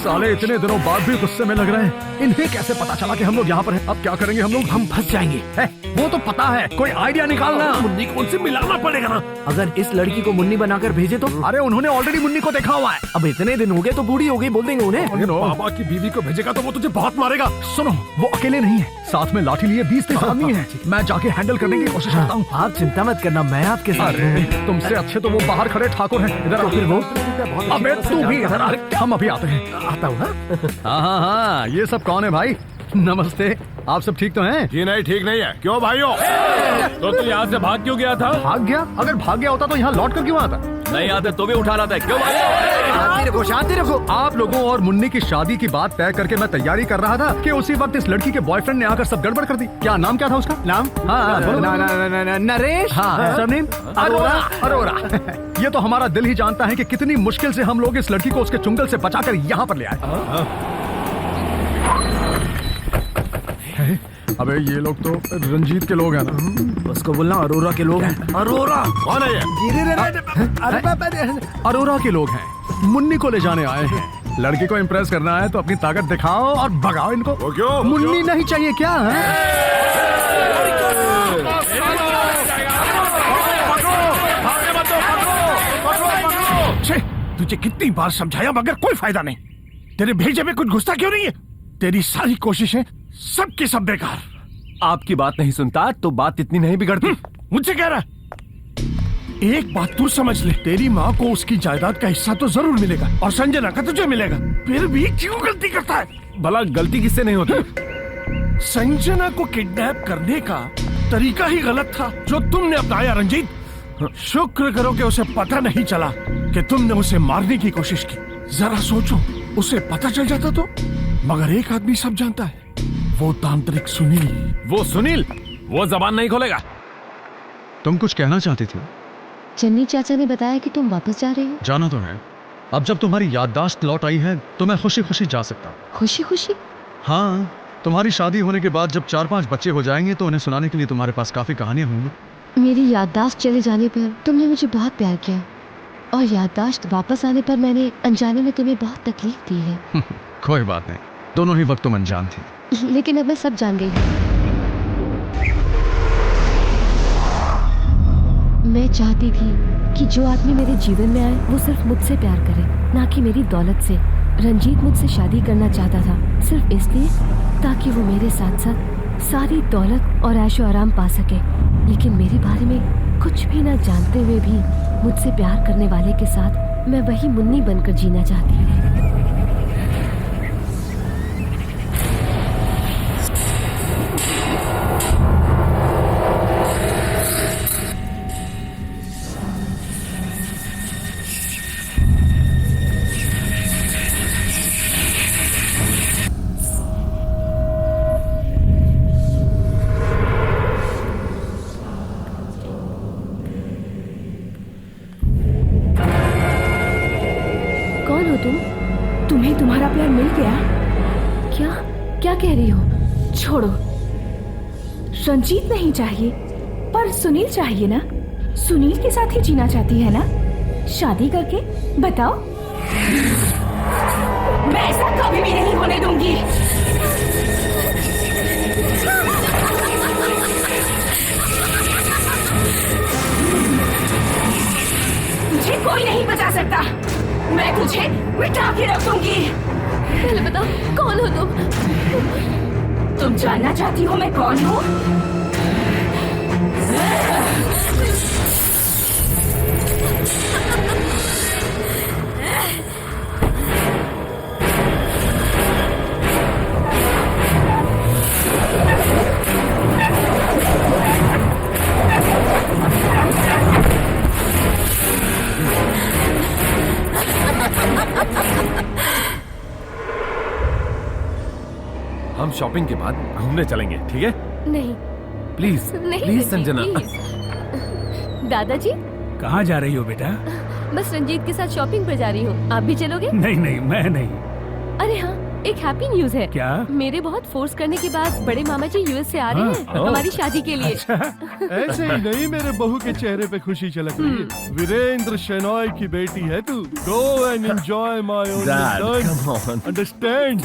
साले इतने दिनों बाद भी गुस्से में लग रहे हैं। इन्हें कैसे पता चला कि हम लोग यहाँ पर हैं? अब क्या करेंगे हम लोग? हम फंस जाएंगे। वो तो पता है, कोई आइडिया निकालना। मुन्नी को उनसे मिलाना पड़ेगा ना। अगर इस लड़की को मुन्नी बनाकर भेजे तो? अरे उन्होंने ऑलरेडी मुन्नी को देखा हुआ है। अब इतने दिन हो गए तो बूढ़ी हो गई, बोल देंगे उन्हें। बाबा की बीवी को भेजेगा तो वो तुझे बहुत मारेगा। सुनो, वो अकेले नहीं है, साथ में लाठी लिए 20-30 आदमी हैं। मैं जाके हैंडल करने की कोशिश करता हूँ। आप चिंता मत करना, मैं आपके साथ हूँ। तुमसे अच्छे तो वो बाहर खड़े ठाकुर हैं। इधर फिर वो? अबे तू भी इधर आ। हम अभी आते हैं। आता हूँ ना। हाँ, ये सब कौन है भाई? नमस्ते, आप सब ठीक तो हैं? जी नहीं, ठीक नहीं है। क्यों भाइयों? तो तू यहाँ से भाग क्यों गया था? भाग गया? अगर भाग गया होता तो यहाँ लौट कर क्यों आता? नहीं आते तो भी उठा लाता है, क्यों भाई? शांति रखो, शांति रखो। आप लोगों और मुन्नी की शादी की बात तय करके मैं तैयारी कर रहा था कि उसी वक्त इस लड़की के बॉयफ्रेंड ने आकर सब गड़बड़ कर दी। क्या नाम क्या था उसका? नाम? हाँ, नरेश। हाँ, सरनेम? अरोरा। ये तो हमारा दिल ही जानता है कि कितनी मुश्किल से हम लोग इस लड़की को उसके चुंगल से बचाकर यहाँ पर ले आए। अबे ये लोग तो रंजीत के लोग हैं ना। उसको बोलना अरोरा के लोग हैं। अरोरा कौन है ये? अरोरा के लोग हैं, मुन्नी को ले जाने आए हैं। लड़की को इम्प्रेस करना है तो अपनी ताकत दिखाओ और भगाओ इनको। वो क्यों? मुन्नी नहीं चाहिए क्या? तुझे कितनी बार समझाया मगर कोई फायदा नहीं। तेरे भेजे में कुछ घुसता क्यों नहीं है? तेरी सारी कोशिशें सबकी सब बेकार। आपकी बात नहीं सुनता तो बात इतनी नहीं बिगड़ती। मुझसे कह रहा? एक बात तू समझ ले, तेरी माँ को उसकी जायदाद का हिस्सा तो जरूर मिलेगा और संजना का तुझे मिलेगा। फिर भी क्यों गलती करता है? भला गलती किससे नहीं होती? संजना को किडनैप करने का तरीका ही गलत था जो तुमने अपनाया रंजीत। शुक्र करो कि उसे पता नहीं चला कि तुमने उसे मारने की कोशिश की। जरा सोचो, उसे पता चल जाता तो। मगर एक आदमी सब जानता है, वो तांत्रिक सुनील। वो सुनील, वो जबान नहीं खोलेगा। तुम कुछ कहना चाहती थी? चन्नी चाचा ने बताया कि तुम वापस जा रहे हो। जाना तो है। अब जब तुम्हारी याददाश्त लौट आई है तो मैं खुशी खुशी जा सकता हूँ। खुशी खुशी? हाँ, तुम्हारी शादी होने के बाद जब 4-5 बच्चे हो जाएंगे तो उन्हें सुनाने के लिए तुम्हारे पास काफी कहानियां होंगी। मेरी याददाश्त चले जाने पर तुमने मुझे बहुत प्यार किया और याददाश्त वापस आने पर मैंने अनजाने में तुम्हें बहुत तकलीफ दी है। कोई बात नहीं, दोनों ही वक्त तुम अनजान थी। लेकिन अब मैं सब जान गई हूँ। मैं चाहती थी कि जो आदमी मेरे जीवन में आए वो सिर्फ मुझसे प्यार करे, ना कि मेरी दौलत से। रंजीत मुझसे शादी करना चाहता था सिर्फ इसलिए ताकि वो मेरे साथ साथ सारी दौलत और ऐशो आराम पा सके। लेकिन मेरे बारे में कुछ भी ना जानते हुए भी मुझसे प्यार करने वाले के साथ मैं वही मुन्नी बनकर जीना चाहती हूँ। तुम्हें तुम्हारा प्यार मिल गया? क्या कह रही हो? छोड़ो, रंजीत नहीं चाहिए पर सुनील चाहिए ना। सुनील के साथ ही जीना चाहती है ना, शादी करके? बताओ। मैं ऐसा कभी भी नहीं होने दूंगी। तुझे कोई नहीं बचा सकता। मैं तुझे मिटा के रख दूंगी। पहले बताओ, कौन हो तुम जानना चाहती हो मैं कौन हूँ? हम शॉपिंग के बाद घूमने चलेंगे, ठीक है? नहीं प्लीज नहीं, प्लीज संजना। दादाजी, कहाँ जा रही हो बेटा? बस रंजीत के साथ शॉपिंग पर जा रही हूँ। आप भी चलोगे? नहीं नहीं, मैं नहीं। अरे हाँ, एक हैप्पी न्यूज है। क्या? मेरे बहुत फोर्स करने के बाद बड़े मामा जी यूएस से आ रहे हैं हमारी शादी के लिए। ऐसे ही नहीं मेरे बहू के चेहरे पे खुशी झलक रही है। वीरेंद्र शेनॉय की बेटी है तू। Go and enjoy my own son. Understand?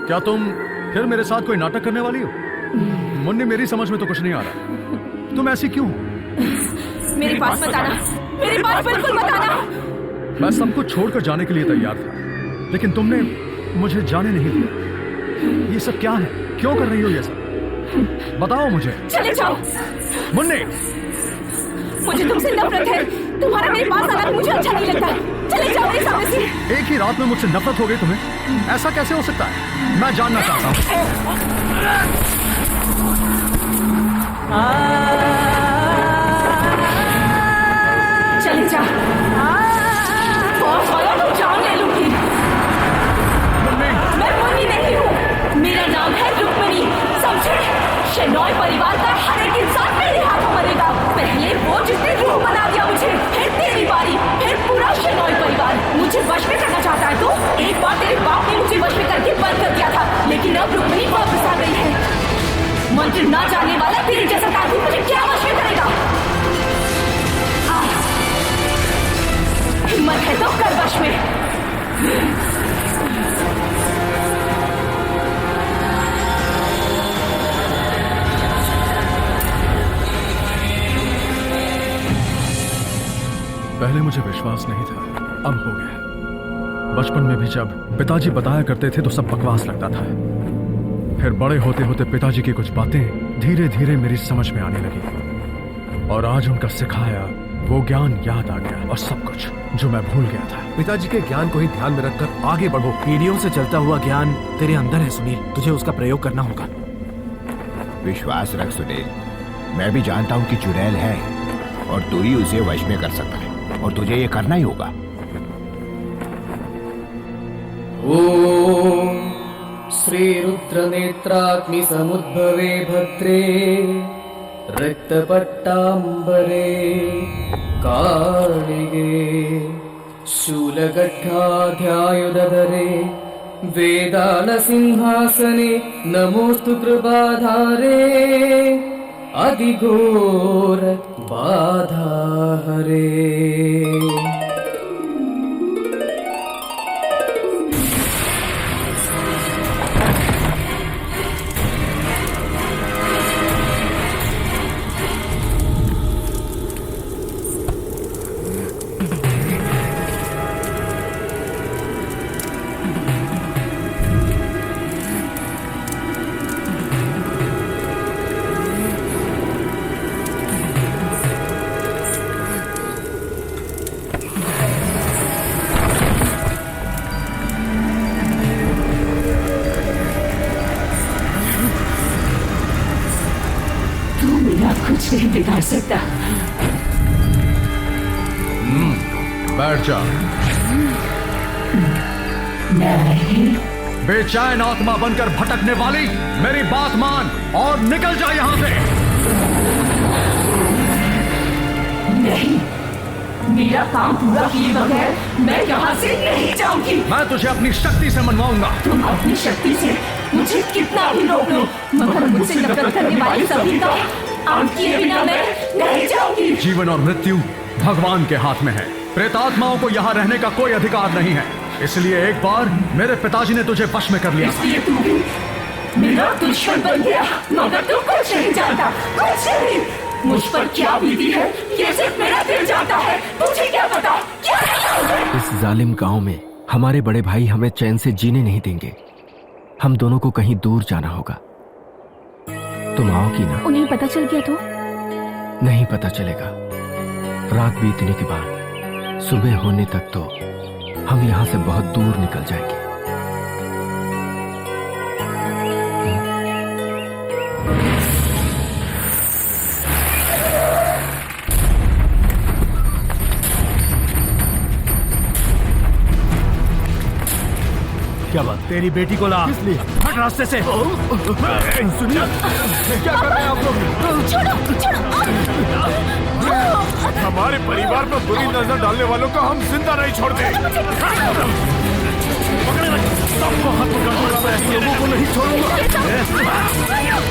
क्या तुम फिर मेरे साथ कोई नाटक करने वाली हो? मुन्नी, मेरी समझ में तो कुछ नहीं आ रहा। तुम ऐसी क्यों हो? मेरे पास मत आना, मेरे पास बिल्कुल मत आना। मैं सब कुछ छोड़कर जाने के लिए तैयार था, लेकिन तुमने मुझे जाने नहीं दिया। ये सब क्या है? क्यों कर रही हो ये सब? बताओ मुझे। चले जाओ। मुन्नी, मुझे तुमसे नफरत है। तुम्हारा मेरे पास आना मुझे अच्छा नहीं लगता। चले जाओ मेरे सामने से। एक ही रात में मुझसे नफरत हो गई तुम्हें? ऐसा कैसे हो सकता है? मैं जानना चाहता हूँ। चले जाओ। तुम जान ले लूंगी। मैं मुन्नी नहीं हूँ, मेरा नाम है रुक्मिणी, समझे? शेनॉय परिवार का हर एक इंसान मेरे हाथों मरेगा। पहले वो जिसने रूह बना दिया मुझे, फिर तेरी बारी, फिर पूरा शेनॉय परिवार। मुझे वश में करना चाहता है तू? एक बार तेरे बाप ने मुझे वश में करके बंद कर दिया था, लेकिन अब रुक्मिणी वापस आ गई है। मंत्र ना जानने वाला तेरे जैसा ताकि मुझे क्या वश में करेगा? हिम्मत है तो कर वश में। पहले मुझे विश्वास नहीं था, अब हो गया। बचपन में भी जब पिताजी बताया करते थे तो सब बकवास लगता था। फिर बड़े होते होते पिताजी की कुछ बातें धीरे धीरे मेरी समझ में आने लगी, और आज उनका सिखाया वो ज्ञान याद आ गया, और सब कुछ जो मैं भूल गया था। पिताजी के ज्ञान को ही ध्यान में रखकर आगे बढ़ो। पीढ़ियों से चलता हुआ ज्ञान तेरे अंदर है सुनील, तुझे उसका प्रयोग करना होगा। विश्वास रख सुनील, मैं भी जानता हूँ कि चुड़ैल है और तू ही उसे वश में कर सकता है, और तुझे ये करना ही होगा। ओम श्री रुद्र नेत्राग्नि समुद्भवे भद्रे रक्तपट्टाम्बरे कालिगे शूलगड्ढाध्यायुधरे वेदाल सिंहासने नमोस्तु कृपाधारे अधिघोर बाधाहरे। कुछ नहीं बिगाड़ सकता। बैठ जा। बेचैन आत्मा बनकर भटकने वाली, मेरी बात मान और निकल जा यहाँ से। नहीं, मेरा काम पूरा किए बगैर मैं यहाँ से नहीं जाऊंगी। मैं तुझे अपनी शक्ति से मनवाऊंगा। तुम अपनी शक्ति से मुझे कितना भी रोक लो, मगर मुझसे नफरत करने वाली सभी का अंत किए बिना मैं नहीं जाऊंगी। जीवन और मृत्यु भगवान के हाथ में है। प्रेतात्माओं को यहाँ रहने का कोई अधिकार नहीं है, इसलिए एक बार मेरे पिताजी ने तुझे वश में कर लिया। इसलिए तू भी मेरा दुश्मन बन गया, मगर तू कुछ नहीं जानता, कुछ नहीं। मुझ पर क्या बीती है ये सिर्फ मेरा दिल जानता है, तुझे क्या पता? क्या इस जालिम गांव में हमारे बड़े भाई हमें चैन से जीने नहीं देंगे। हम दोनों को कहीं दूर जाना होगा। तुम आओगी ना? उन्हें पता चल गया तो? नहीं पता चलेगा। रात बीतने के बाद सुबह होने तक तो हम यहाँ से बहुत दूर निकल जाएंगे। क्या बात? तेरी बेटी को ला। किस लिए? हट रास्ते से। सुनिए, क्या कर रहे हैं आप लोग? हमारे परिवार पर बुरी नजर डालने वालों को हम जिंदा नहीं छोड़ते। सबको हाथ पकड़ना, मैं ऐसे लोगों को नहीं छोड़ूंगा। क्या कर रहे हैं आप?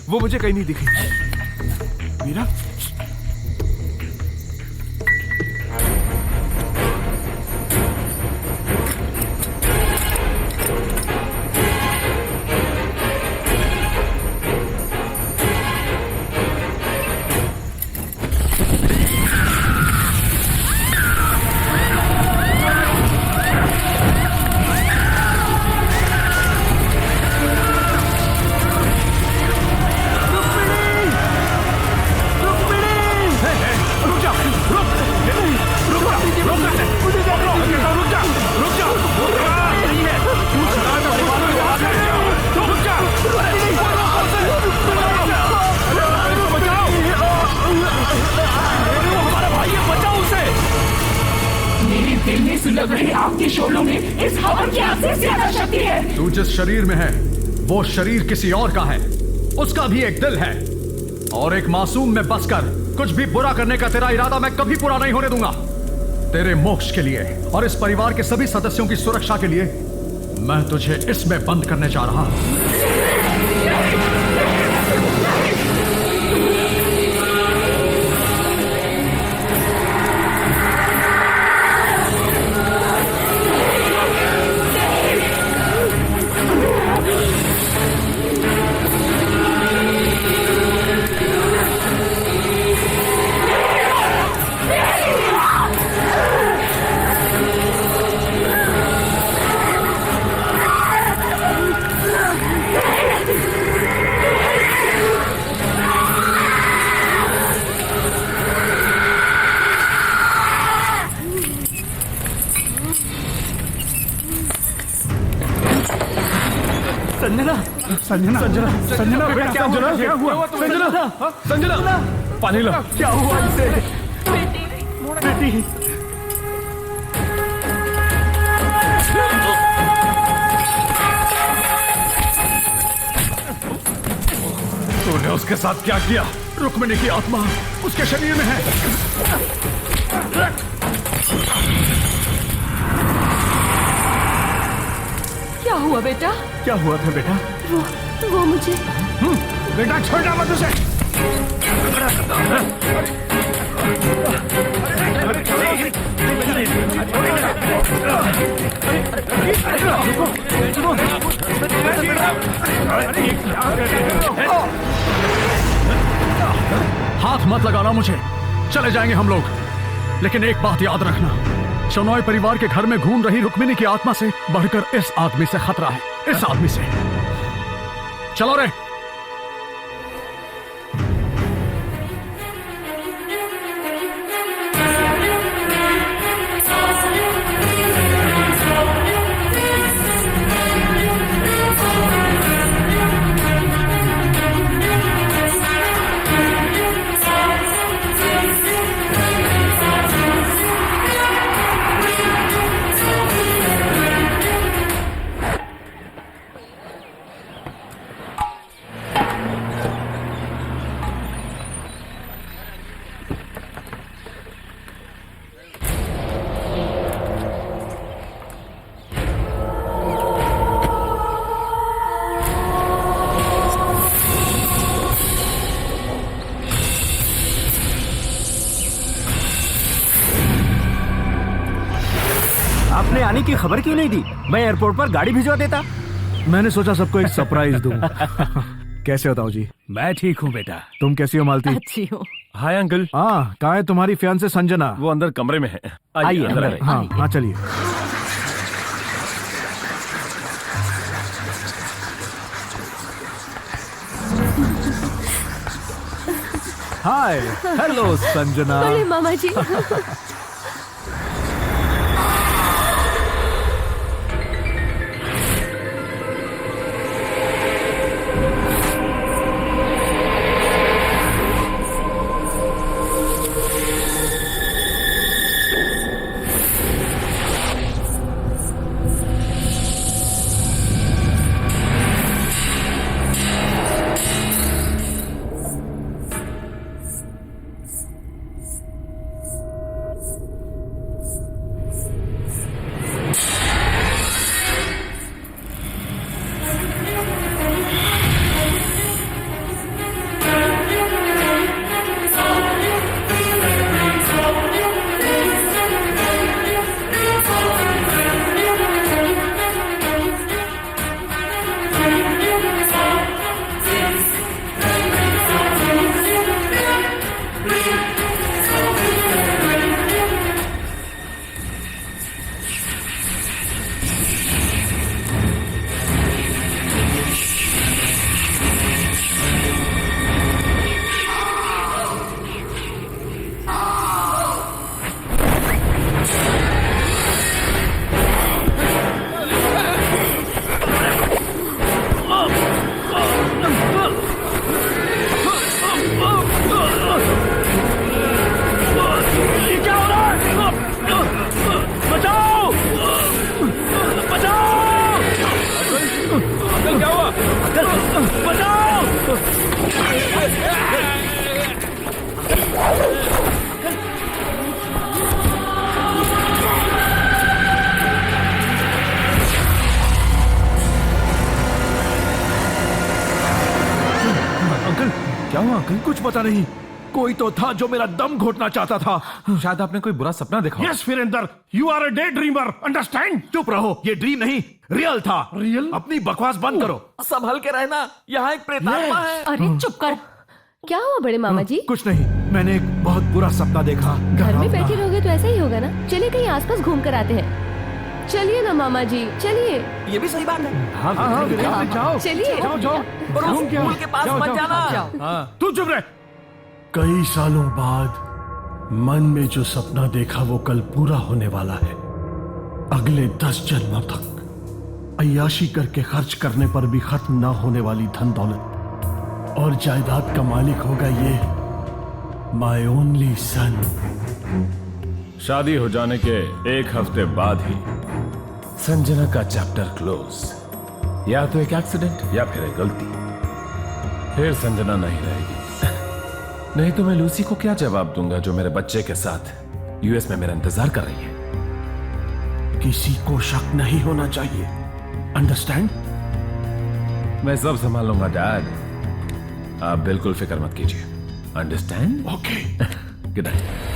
वो मुझे कहीं नहीं दिखी। मीरा, तू जिस शरीर में है वो शरीर किसी और का है। उसका भी एक दिल है और एक मासूम में बसकर कुछ भी बुरा करने का तेरा इरादा मैं कभी पूरा नहीं होने दूंगा। तेरे मोक्ष के लिए और इस परिवार के सभी सदस्यों की सुरक्षा के लिए मैं तुझे इसमें बंद करने जा रहा हूं। संजना, संजना बेटा, क्या हुआ? संजना, पानी लो। क्या हुआ इसे? बेटी, तूने उसके साथ क्या किया? रुक्मिणी की आत्मा उसके शरीर में है। क्या हुआ बेटा? क्या हुआ था बेटा? वो मुझे बेटा छोड़ना मत उसे। हाथ मत लगाना मुझे। चले जाएंगे हम लोग, लेकिन एक बात याद रखना, शनॉय परिवार के घर में घूम रही रुक्मिणी की आत्मा से बढ़कर इस आदमी से खतरा है। इस आदमी से। चलो रे। आपने आने की खबर क्यों नहीं दी? मैं एयरपोर्ट पर गाड़ी भिजवा देता। मैंने सोचा सबको एक सरप्राइज दूं। कैसे बताओ जी? मैं ठीक हूँ बेटा। तुम कैसी हो मालती? अच्छी हो। Hi uncle. हाँ, कहाँ है तुम्हारी फियांसे संजना? वो अंदर कमरे में है। आइए अंदर आइए। हाँ हाँ, चलिए। हाय, हेलो संजना। बड़े मामा जी। क्या हुआ अंकल? कुछ पता नहीं, कोई तो था जो मेरा दम घोटना चाहता था। शायद आपने कोई बुरा सपना देखा। Yes Virendra, you are a daydreamer, understand? चुप रहो, ये ड्रीम नहीं रियल था। रियल? अपनी बकवास बंद करो। संभल के रहना, यहाँ एक प्रेतात्मा है। अरे चुप कर। क्या हुआ बड़े मामा जी? कुछ नहीं, मैंने एक बहुत बुरा सपना देखा। घर में बैठे रहोगे तो ऐसा ही होगा ना। चलिए कहीं आसपास घूम कर आते हैं। चलिए ना मामा जी, चलिए। ये भी सही बात है। हाँ हाँ, जाओ चलिए। जाओ जाओ। घूम के पुल के पास मत जाना। तू चुप रह। कई सालों बाद मन में जो सपना देखा वो कल पूरा होने वाला है। अगले 10 जन्मों तक अय्याशी करके खर्च करने पर भी खत्म ना होने वाली धन दौलत और जायदाद का मालिक होगा ये माय ओनली सन। शादी हो जाने के एक हफ्ते बाद ही संजना का चैप्टर क्लोज। या तो एक एक्सीडेंट या फिर एक गलती। फिर संजना नहीं रहेगी। नहीं तो मैं लूसी को क्या जवाब दूंगा जो मेरे बच्चे के साथ यूएस में मेरा इंतजार कर रही है। किसी को शक नहीं होना चाहिए, अंडरस्टैंड? मैं सब संभाल लूंगा डैड, आप बिल्कुल फिक्र मत कीजिए। Understand? Okay. Good night.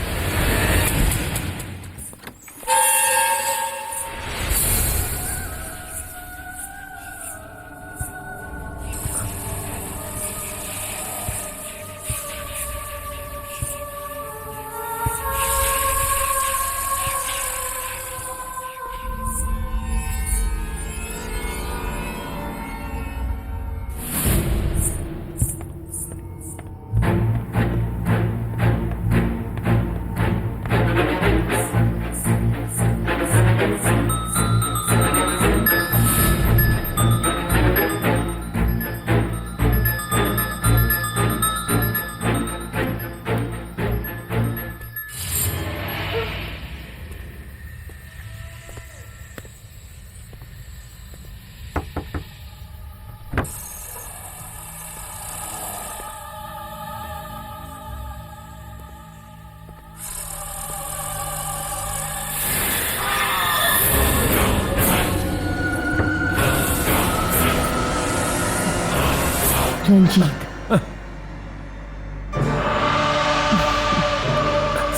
Ranjit.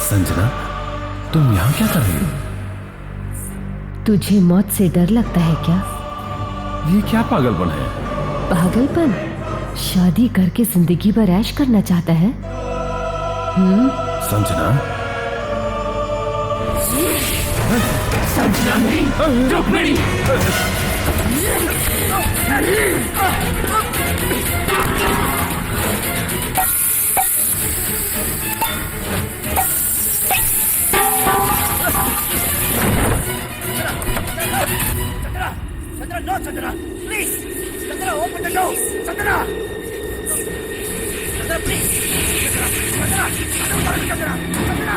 Sanjana, तुम यहाँ क्या कर रही हो? तुझे मौत से डर लगता है क्या? ये क्या पागलपन है? पागलपन? शादी करके जिंदगी भर ऐश करना चाहता है? संजना, संजना नहीं, Rukmini. No Sanjana, please Sanjana, open the door, Sanjana, Sanjana please, Sanjana, Sanjana, Sanjana,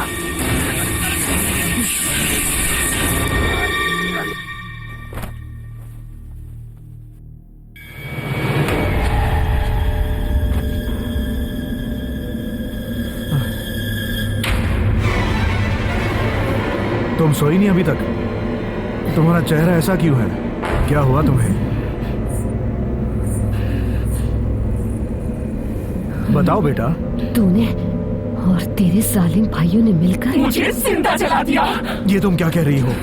तुम सोई नहीं अभी तक? तुम्हारा चेहरा ऐसा क्यों है? क्या हुआ तुम्हें? बताओ बेटा। तूने और तेरे जालिम भाइयों ने मिलकर मुझे जिंदा जला दिया। ये तुम क्या कह रही हो?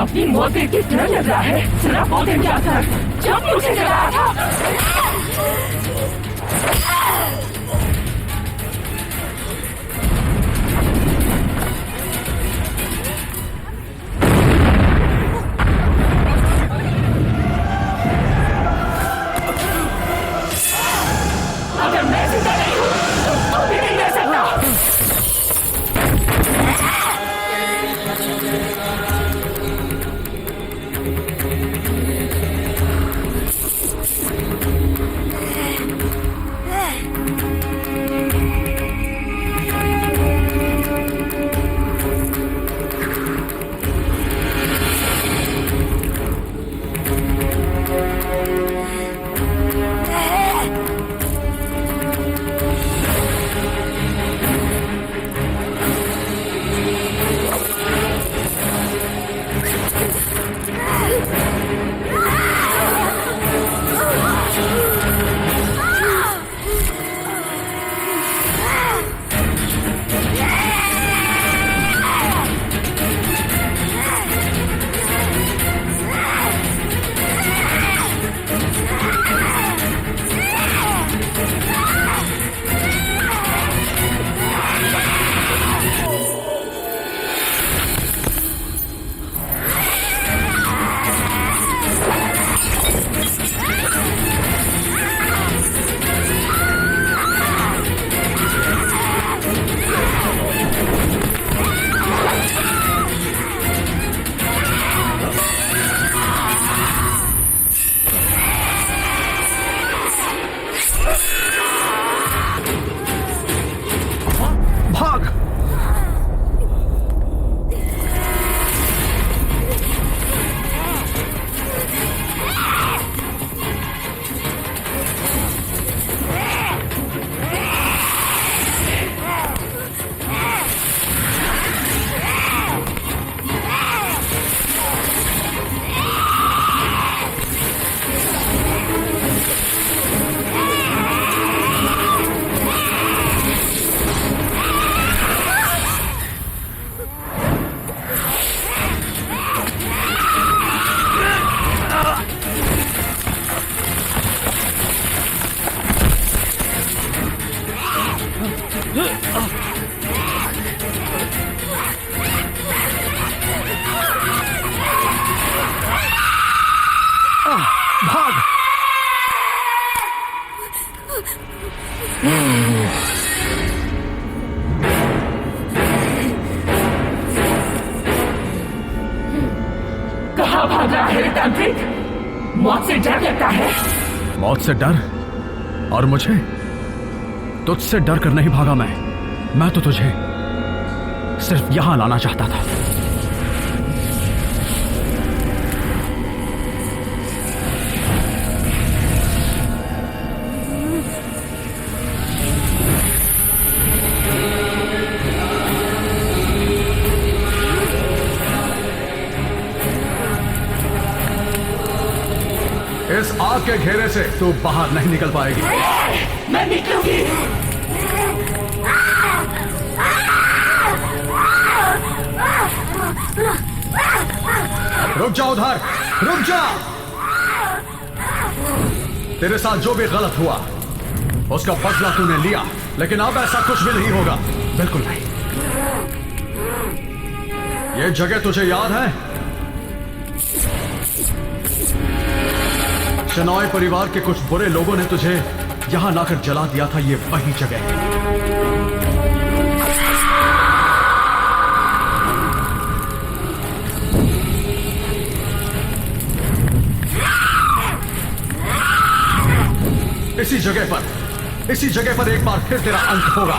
अपनी मौत देख के डर लग रहा है। जरा वो दिन क्या कर जब मुझे जलाया था। अगर मैं जिंदा नहीं हूँ तो तू भी नहीं रह सकता। भाग! कहाँ भाग रहा है तांत्रिक? मौत से डर लगता है। मौत से डर? और मुझे? तुझसे डर कर नहीं भागा मैं तो तुझे सिर्फ यहां लाना चाहता था। इस आग के घेरे से तू बाहर नहीं निकल पाएगी। मैं निकलूंगी। रुक जा उधर, रुक जा। तेरे साथ जो भी गलत हुआ उसका बदला तूने लिया, लेकिन अब ऐसा कुछ भी नहीं होगा, बिल्कुल नहीं। ये जगह तुझे याद है? शेनॉय परिवार के कुछ बुरे लोगों ने तुझे यहां लाकर जला दिया था। ये वही जगह है। इसी जगह पर एक बार फिर तेरा अंत होगा।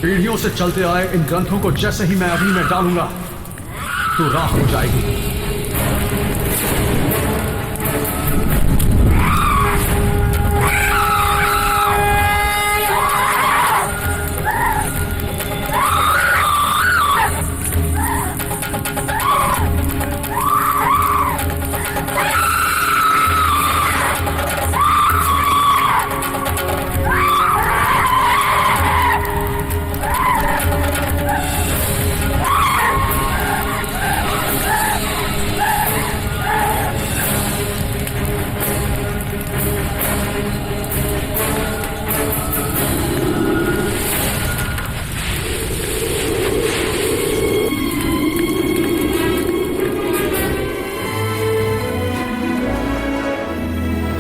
पीढ़ियों से चलते आए इन ग्रंथों को जैसे ही मैं अग्नि में डालूंगा तो राख हो जाएगी।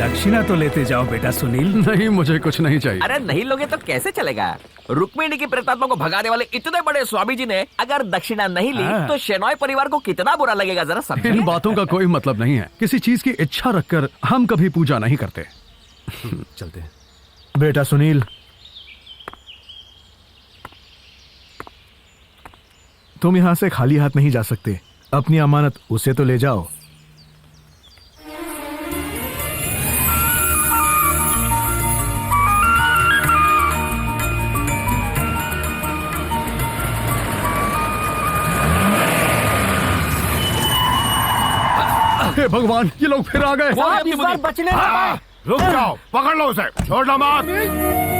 दक्षिणा तो लेते जाओ बेटा सुनील। नहीं, मुझे कुछ नहीं चाहिए। अरे नहीं लोगे तो कैसे चलेगा? रुक्मिणी की प्रेतात्मा को भगाने वाले इतने बड़े स्वामी जी ने अगर दक्षिणा नहीं ली तो शेनॉय परिवार को कितना बुरा लगेगा, जरा समझिए। इन बातों का कोई मतलब नहीं है। किसी चीज की इच्छा रखकर हम कभी पूजा नहीं करते। चलते हैं। बेटा सुनील, तुम यहां से खाली हाथ नहीं जा सकते। अपनी अमानत उसे तो ले जाओ। हे भगवान, ये लोग फिर आ गए। रुक जाओ, पकड़ लो उसे, छोड़ना मत।